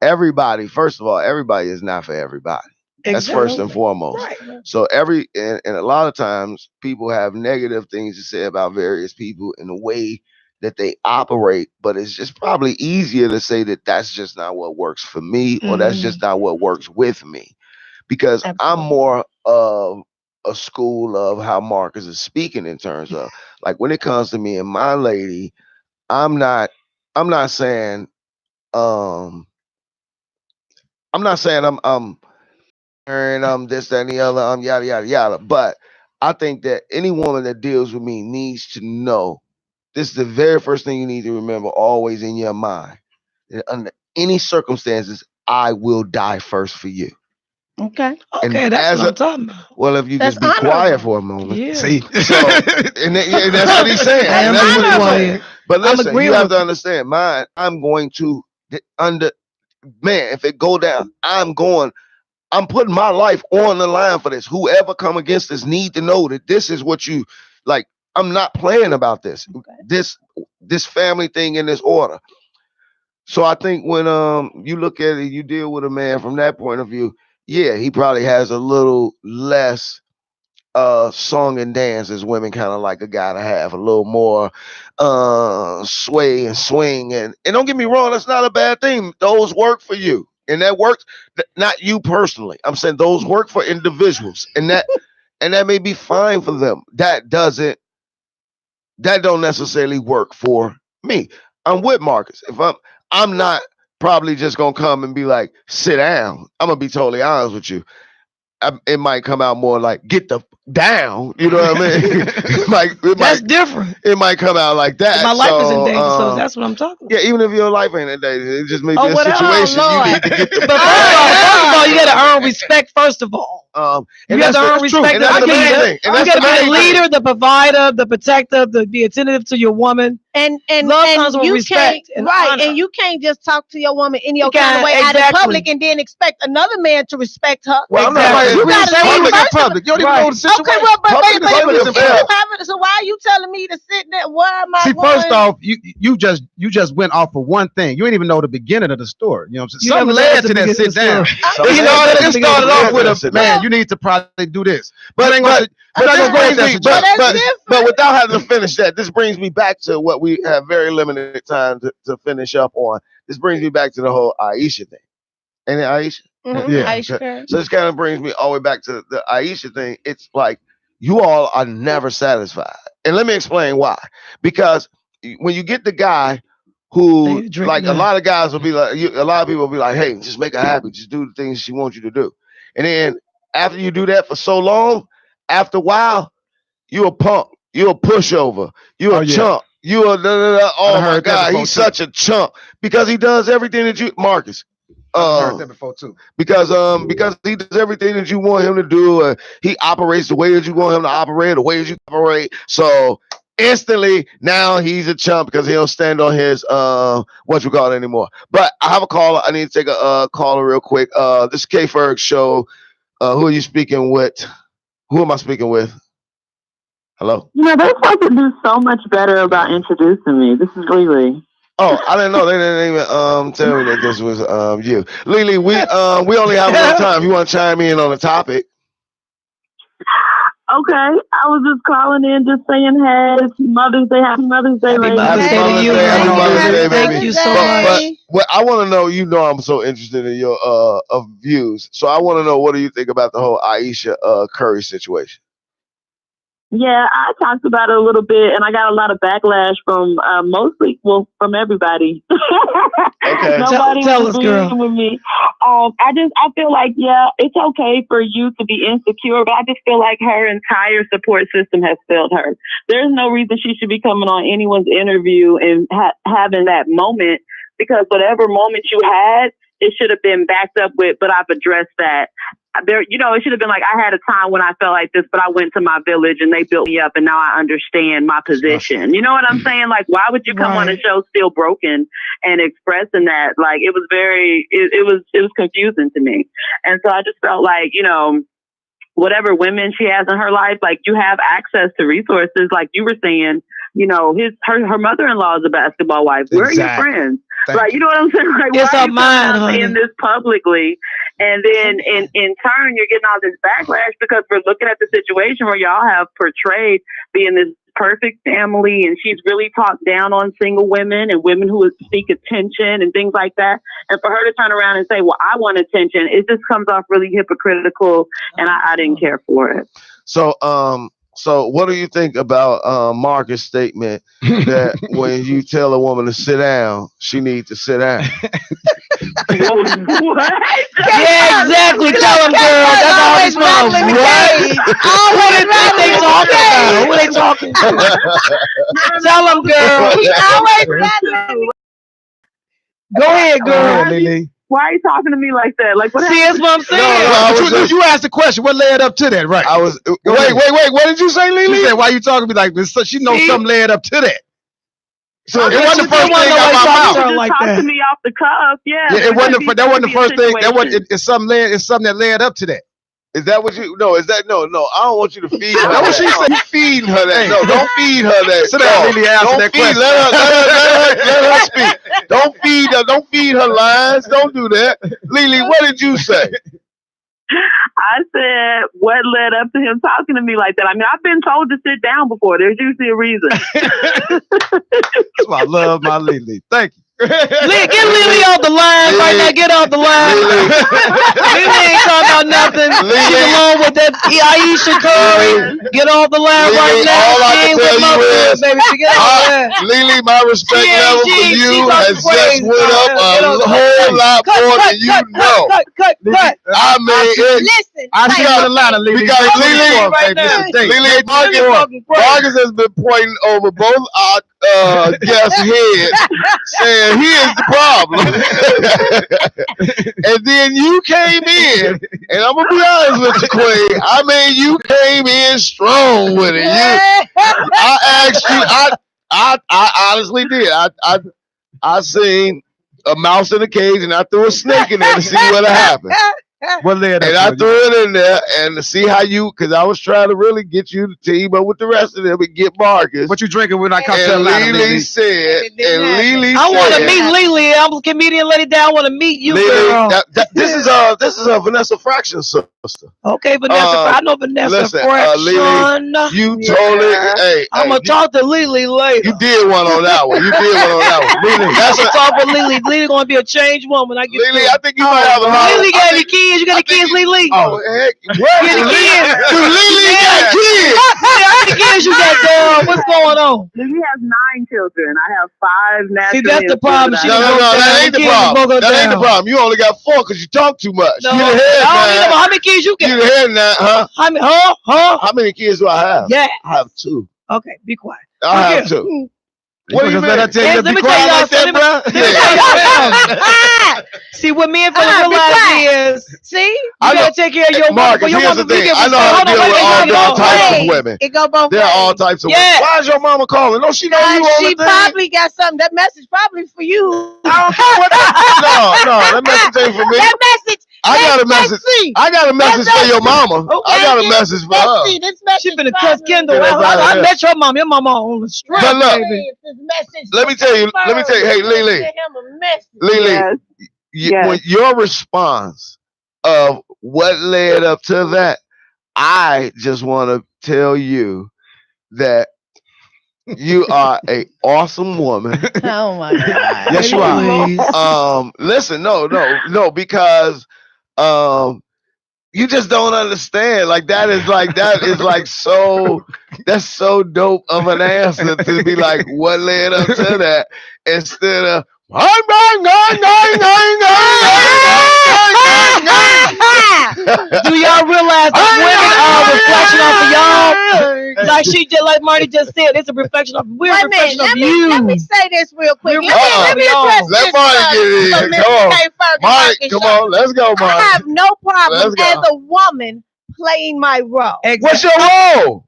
everybody, first of all, everybody is not for everybody. That's first and foremost. Right. So and a lot of times people have negative things to say about various people in the way that they operate, but it's just probably easier to say that that's just not what works for me, or that's just not what works with me, because I'm more of a school of how Marcus is speaking in terms of, like, when it comes to me and my lady, I'm not saying I'm this, that, and the other, yada, yada, yada. But I think that any woman that deals with me needs to know, this is the very first thing you need to remember always in your mind, that under any circumstances, I will die first for you. Okay, that's what I'm talking about. Well, if you just be quiet for a moment. Yeah. See? So, and that's what he's saying. I am quiet. But listen, you have to understand, mine, I'm going to, if it go down, I'm putting my life on the line for this. Whoever come against this need to know that this is what you, like, I'm not playing about this. Okay. This family thing in this order. So I think when you look at it, you deal with a man from that point of view, yeah, he probably has a little less song and dance as women kind of like a guy to have, a little more sway and swing. And don't get me wrong, that's not a bad thing. Those work for you. And that works, not you personally. I'm saying those work for individuals. And that may be fine for them. That don't necessarily work for me. I'm with Marcus. If I'm not probably just gonna come and be like, sit down. I'm gonna be totally honest with you. It might come out more like, get the down. You know what I mean? That's different. It might come out like that. My life is in danger, so that's what I'm talking about. Yeah, even if your life ain't in danger, it just may be a situation you need to get the. But first of all, you got to earn respect. First of all, and you got to earn respect. That's the main thing. You got to be the leader, the provider, the protector, be attentive to your woman. And love comes with respect, and you can't just talk to your woman in your kind of way out in public and then expect another man to respect her. Well, you got to leave in public. You don't even know the situation. Okay, well, but so why are you telling me to sit there? Why am I? See, first off, you just went off of one thing. You ain't even know the beginning of the story. You know what I'm saying? Something led to that sit down. You know, it started off with a man. You need to probably do this, but without having to finish that, this brings me back to what we have very limited time to finish up on. This brings me back to the whole Aisha thing. Ain't it Aisha? Mm-hmm. Yeah. Aisha. So this kind of brings me all the way back to the Aisha thing. It's like you all are never satisfied. And let me explain why. Because when you get the guy who, like, a lot of guys will be like, a lot of people will be like, hey, just make her happy. Just do the things she wants you to do. And then after you do that for so long, after a while, you're a punk. You're a pushover. You're a chump. You are oh my God, he's such a chump because he does everything that you, Marcus. I heard that before too. Because he does everything that you want him to do. He operates the way that you want him to operate, the way that you operate. So instantly now he's a chump because he don't stand on his anymore. But I have a caller. I need to take a caller real quick. This is Ferg Show. Who are you speaking with? Who am I speaking with? Hello? They're supposed to do so much better about introducing me. This is Lily. Oh, I didn't know. They didn't even tell me that this was you. Lily, we only have a little time. You want to chime in on the topic? Okay. I was just calling in, just saying, hey, it's Mother's Day. Happy Mother's Day, ladies. Happy Mother's Day, baby. Thank you so much. But I want to know, I'm so interested in your views. So I want to know, what do you think about the whole Aisha Curry situation? Yeah, I talked about it a little bit, and I got a lot of backlash from from everybody. Okay, nobody tell us, girl. With me. I feel like, yeah, it's okay for you to be insecure, but I just feel like her entire support system has failed her. There's no reason she should be coming on anyone's interview and having that moment, because whatever moment you had, it should have been backed up with, but I've addressed that. It should have been like, I had a time when I felt like this, but I went to my village and they built me up, and now I understand my position. You know what I'm saying? Like, why would you come on a show still broken and expressing that? Like, it was it was confusing to me. And so I just felt like, whatever women she has in her life, like, you have access to resources. Like you were saying, her mother-in-law is a basketball wife. Where are your friends? You know what I'm saying? Like, it's why are you saying this publicly? And then in turn, you're getting all this backlash because we're looking at the situation where y'all have portrayed being this perfect family, and she's really talked down on single women and women who seek attention and things like that. And for her to turn around and say, well, I want attention, it just comes off really hypocritical, and I didn't care for it. So what do you think about Marcus' statement that when you tell a woman to sit down, she needs to sit down? What? Yeah, exactly. Tell them, girl. That's always wrong. What are they talking about? Tell them, girl. Go ahead, girl. Lily. Why are you talking to me like that? Like, what? See, that's what I'm saying. You asked the question. What led up to that, right? Wait. What did you say, Lily? She said, "Why you talking to me like this?" So she knows something led up to that. So it wasn't the first thing out my mouth. Like that. To me off the cuff, yeah. It wasn't. That wasn't the first thing. That was. It's something that led up to that. Is that what you? No. Is that no? I don't want you to feed her. That's what she said. You feeding her that. No, don't feed her that. So that Lily answered that question. Let her speak. Don't feed her. Don't feed her lies. Don't do that. Lily, what did you say? I said, what led up to him talking to me like that? I mean, I've been told to sit down before. There's usually a reason. That's why I love my Lily. Thank you. Get Lily off the line right now. Get off the line. Lily ain't talking about nothing. She's along with that Aisha Curry. Get off the line right now. All I can tell you is, Lily, my respect level for you has just went up a whole lot more than you know. Cut. I mean, listen. I see you in Atlanta, Lily. We got Lily right now. Lily Marcus has been pointing over both our guests' heads, saying he is the problem. And then you came in, and I'm gonna be honest with you, Queen. I mean, you came in strong with it. I asked you. I honestly did. I seen a mouse in a cage, and I threw a snake in there to see what happened. And I threw it in there and to see how because I was trying to really get you to team up with the rest of them and get Marcus. What you drinking when I come to Atlanta? Lily said, I want to meet Lily. I'm a comedian lady down. I want to meet you, Lily, girl. This is a Vanessa Fraction sister. Okay, Vanessa. I know Vanessa Fraction. Lily, you totally. Hey, I'm gonna talk to Lily later. You did one on that one. Lily, that's a talk with Lily. Lily gonna be a changed woman. I get Lily, I think you might have a lot. Lily got any kids? You got any kids, Lily? Oh heck, what? Get any kids? Lily got kids. How many kids you got, girl? What's going on? Lily has 9 children. I have 5 natural. See, that's the problem. No, that ain't the problem. That ain't the problem. You only got 4 because you talk too much. No, how many kids you got? You the head now, huh? How many kids do I have? Yeah, I have 2. Okay, be quiet. I have 2. What do you mean? Let me tell y'all something. See, what me and Philip realize is, you gotta take care of your Marcus, here's the thing. I know how to deal with all different types of women. It go both ways. There are all types of women. Why is your mama calling? No, she know you on the She probably got something. That message probably for you. I don't care what that message ain't for me. That message. I got a message for your mama. I got a message for her. She finna cuss Kendall. I met your mom. Your mama on the street. But look, let me tell you. Hey, Lily. When your response of what led up to that, I just want to tell you that you are an awesome woman. Oh my God! Yes, you are. Listen, no, because you just don't understand. That's so dope of an answer to be like, what led up to that instead of do y'all realize that women are a reflection off of y'all? Like Marty just said, it's a reflection of you. Let me say this real quick. Let Marty get in. Marty, come on, let's go, Marty. I have no problem as a woman playing my role. Exactly. What's your role?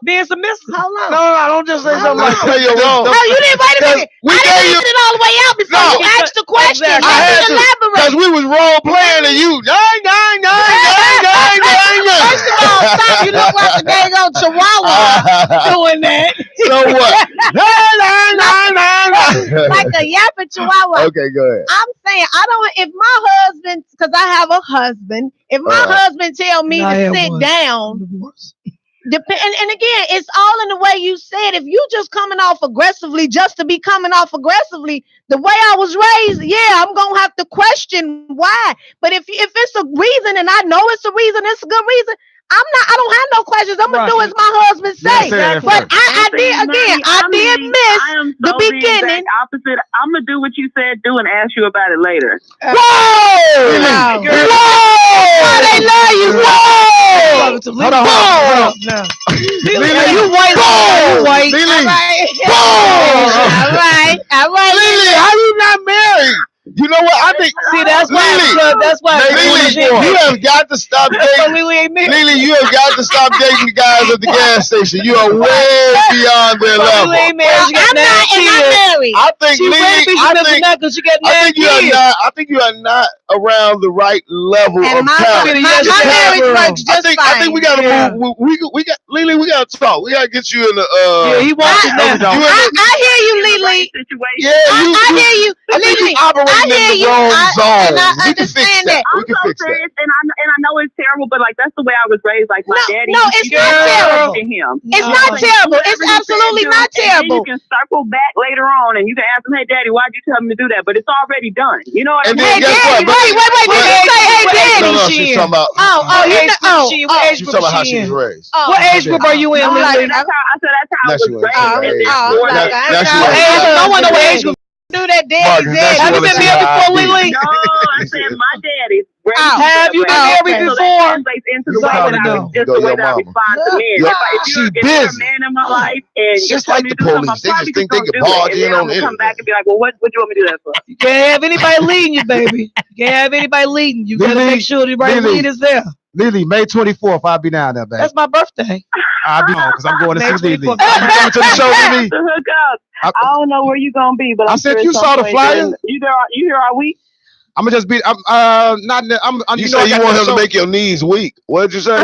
Being submissive. How long? No, don't just say something like play your role. No, you didn't wait a minute. I didn't get it all the way out before you asked the question. I had to, because we was role playing and you First of all, stop. You look like a dang old chihuahua doing that. So what? Like a yapping chihuahua. Okay, go ahead. I'm saying, if my husband, because I have a husband, if my husband tell me to sit down, and again, it's all in the way you said. If you just coming off aggressively just to be coming off aggressively, the way I was raised, I'm gonna have to question why. But if it's a reason, and I know it's a reason, it's a good reason, I don't have no questions. I'm gonna do as my husband say. But I did miss the beginning. Opposite. I'm gonna do what you said, and ask you about it later. Whoa! They love you. Whoa! Hold on. You white. All right. Lily, how you not married? You know what? I think. See, that's why. Lily, you have got to stop dating. Lily, you have got to stop dating the guys at the gas station. You are way beyond their level. I'm not married. I think Lily. I think you are not around the right level of talent. My marriage works just fine. I think we got to move. We got Lily. We got to talk. We got to get you in the. He wants it now. I hear you, Lily. Lily. situation. Yeah, I hear you. Lily, operating in the wrong zone. And I We can fix understand that. that. We can I'm so fix that. serious, and I know it's terrible, but like that's the way I was raised. Like my daddy. No, it's not terrible. It's not terrible. It's absolutely not terrible. You can circle back later on, and you can ask him, "Hey, Daddy, why'd you tell me to do that?" But it's already done. You know what I mean? Hey, Daddy, wait. Did you say, "Hey, Daddy"? No, she's talking about. She's talking about how she was raised. What age group are you in, Lily? I said that's how I was raised. No one knows what age group. Do that, Daddy. Have you been married before, Lily? No, I said my daddy. Have you been married before? So that translates into the way that I just the way that I respond to men. If you're a man in my life and just like the police, they just think they can barge in on anything. Come back and be like, well, what do you want me to do that for? You can't have anybody leading you, baby. You can't have anybody leading you. You gotta make sure the right lead is there. Lily, May 24th, I'll be down there, baby. That's my birthday. I'll be on because I'm going to see Lily. I'm coming to the show, Lily. To hook up. I don't know where you're gonna be, but I said you saw the flyer. You here all week? I'm gonna just be. I'm not. You say you want him to make your knees weak. What did you say? Oh,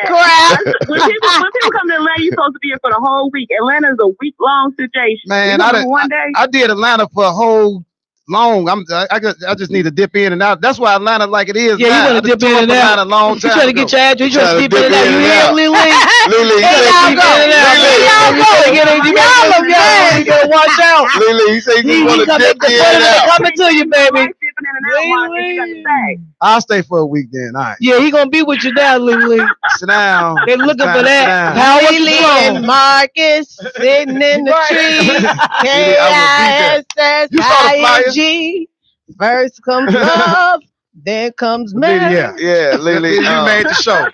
crap. When people come to Atlanta, you're supposed to be here for the whole week. Atlanta is a week-long situation. Man, I did Atlanta for a whole long. I just need to dip in and out. That's why Atlanta like it is. Yeah, now. you want to dip in and out. A long time. You trying to get your address. You trying to dip in and out. You hear Lily? Lily, you gotta watch out. Lily, he said you want to dip in and out. Coming to you, baby. I'll stay for a week then. All right. Yeah, he gonna be with you now, Lily. Sit down. They're looking for that. Lily and Marcus sitting in the tree. K-I-S-S-I-N-G. First comes love, then comes man. Yeah, Lily, you made the show.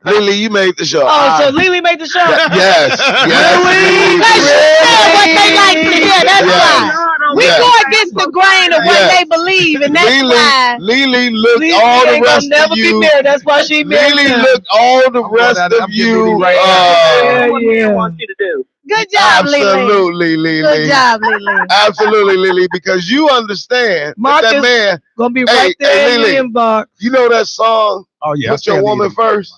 Lily, you made the show. Oh, so Lily made the show? Yes. Lily. What they like to hear. That's why. We go against the grain of what they believe, and that's why. Lily looked all the rest of you. That's why she married Lily looked all the rest of you. What I want you to do. Good job, Lily. Absolutely, Lily. Good job, Lily. Absolutely, Lily, because you understand Marcus that man gonna be right there in your inbox. You know that song? Oh yeah, Put Your Woman First.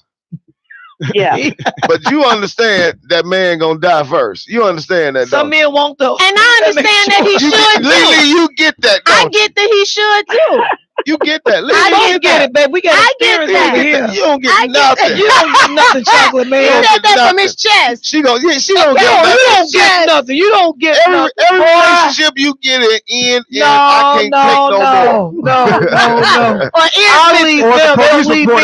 Yeah. But you understand that man gonna die first. You understand that? Some men won't though. And I understand that he should too. Lily, you get that. I get that he should too. You get that. Lily, I get it, babe. We got experience over here. You don't get nothing. You don't get nothing, chocolate man. He said that from his chest. She don't get You don't get nothing. You don't get every relationship you get in, and I can't take no more. No. I'll leave them. They'll leave me. Or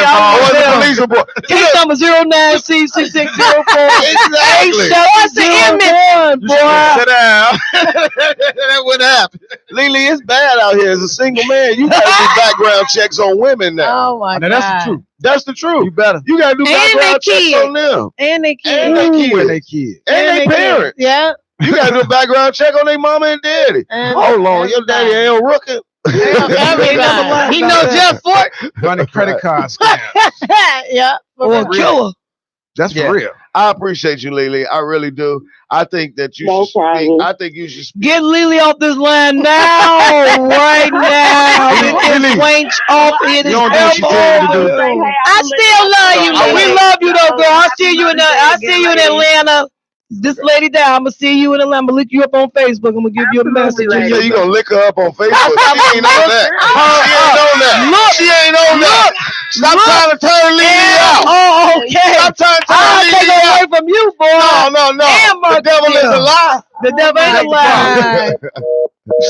the police report. Case number 09C6604. Exactly. What's the image? Sit down. That would happen. Lily, it's bad out here as a single man. You gotta do background checks on women now. Oh my God. That's the truth. That's the truth. You better. You gotta do background checks on them. And they kids. And they kids. And they parents. Yeah. You gotta do a background check on their mama and daddy. Hold on, your daddy ain't rookie. Everybody. He knows Jeff Fort. Running credit card scam. Yeah. Or a killer. That's for real. I appreciate you, Lily. I really do. I think that you should speak. I think you should speak. Get Lily off this line now, right now. Get this wench off. It is elbow. I still love you, Lily. We love you though, girl. I'll see you in Atlanta. This lady down. I'm gonna see you in Atlanta. I'm gonna look you up on Facebook. I'm gonna give you a message. Yeah, you gonna lick her up on Facebook? She ain't on that. She ain't on that. Look, she ain't on that. Stop trying to turn Lily out. Oh, okay. Stop trying to turn I'll take Lily out. away from you, boy. No. The devil is a lie. The devil ain't a lie.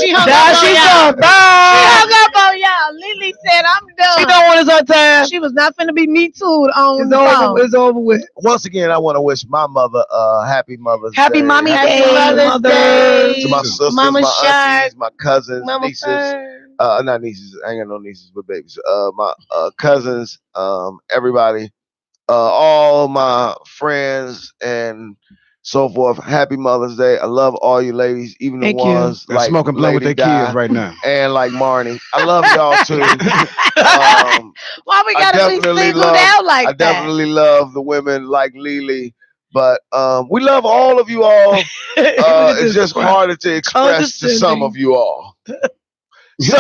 She hung up on y'all. Bye. She hung up on y'all. Lily said, I'm done. She don't want us on time. She was not finna be me too on the phone. It's over with. Once again, I want to wish my mother happy Mother's Day. Happy Mommy Day. Mother's Day. To my sisters, Mama my aunties, my cousins, Mama nieces. Not nieces. I ain't got no nieces, but babies. My cousins, everybody, all my friends and so forth. Happy Mother's Day. I love all you ladies, even the ones like smoking blunt with their kids right now. And like Marnie. I love y'all too. Why we gotta be singled out like that? I definitely love the women like Lily. But we love all of you all. It's just harder to express to some of you all. So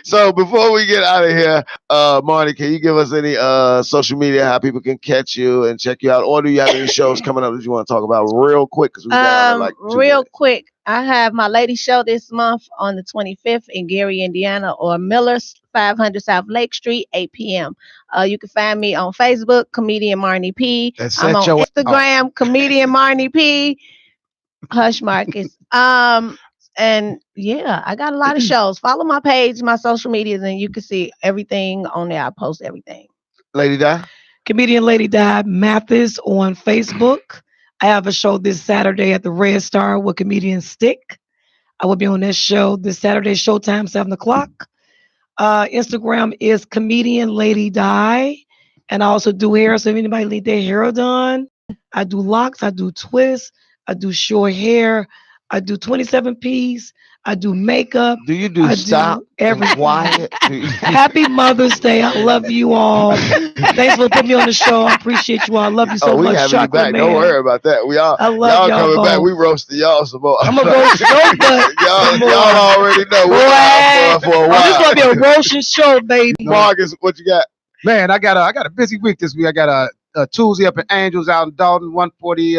So before we get out of here, Marnie, can you give us any social media, how people can catch you and check you out? Or do you have any shows coming up that you want to talk about real quick? Because we got like 2 minutes. Quick. I have my lady show this month on the 25th in Gary, Indiana, or Miller's 500 South Lake Street, 8 p.m. You can find me on Facebook, Comedian Marnie P. I'm on Instagram, Comedian Marnie P. Hush Marcus. And yeah, I got a lot of shows. Follow my page, my social medias, and you can see everything on there. I post everything. Lady Di? Comedian Lady Di Mathis on Facebook. I have a show this Saturday at the Red Star with comedian Stick. I will be on that show this Saturday, showtime, 7 o'clock. Instagram is Comedian Lady Di. And I also do hair. So if anybody need their hair done, I do locks, I do twists, I do short hair, I do 27-piece, I do makeup. Do you do stop everything? Quiet? Happy Mother's Day. I love you all. Thanks for putting me on the show. I appreciate you all. I love you so much. We have you back. Don't worry about that. I love y'all coming back. We roasted y'all some more. I'm going to roast your butt. y'all already know. We're out for a while. This is going to be a roasting show, baby. Marcus, what you got? Man, I got a busy week this week. I got a Tuesday up in Angels out in Dalton, 140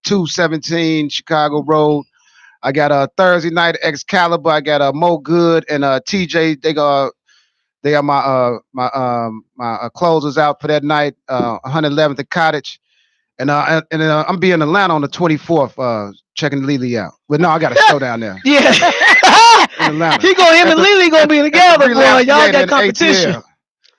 217 Chicago Road. I got a Thursday night at Excalibur. I got a Mo Good and TJ. They are my closers out for that night. 111th at Cottage, and I'm be in Atlanta on the 24th. Checking Lily out. But no, I got a show down there. Yeah, in Atlanta. Him and Lily gonna be together, boy. Y'all got competition.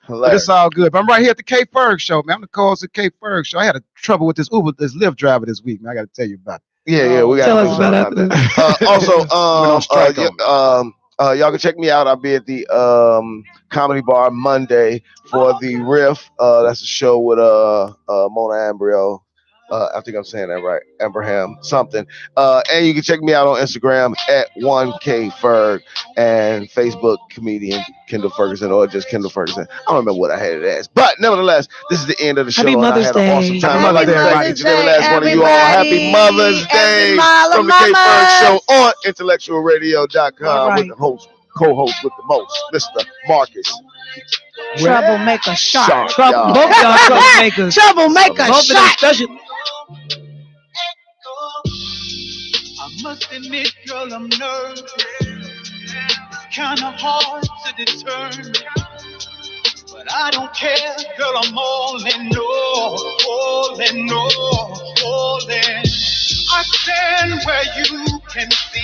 But it's all good. But I'm right here at the K Ferg Show, man. I'm the co-host of K Ferg Show. I had trouble with this Lyft driver this week, man. I got to tell you about it. Yeah, we got to tell us about that. Also, y'all can check me out. I'll be at the Comedy Bar Monday for the Riff. That's a show with Mona Ambrio. I think I'm saying that right. Abraham something. And you can check me out on Instagram at 1KFerg and Facebook comedian Kendall Ferguson or just Kendall Ferguson. I don't remember what I had it as. But nevertheless, this is the end of the show. Happy Mother's Day. I had an awesome time. Happy Mother's Each and every last one of you all. Happy Mother's Day from the K Ferg Show on IntellectualRadio.com with the co-host with the most, Mr. Marcus. Troublemaker Shark. Both y'all troublemakers. Troublemaker Shark. I must admit, girl, I'm nervous. It's kind of hard to determine, but I don't care, girl. I'm all in, all in. I stand where you can see.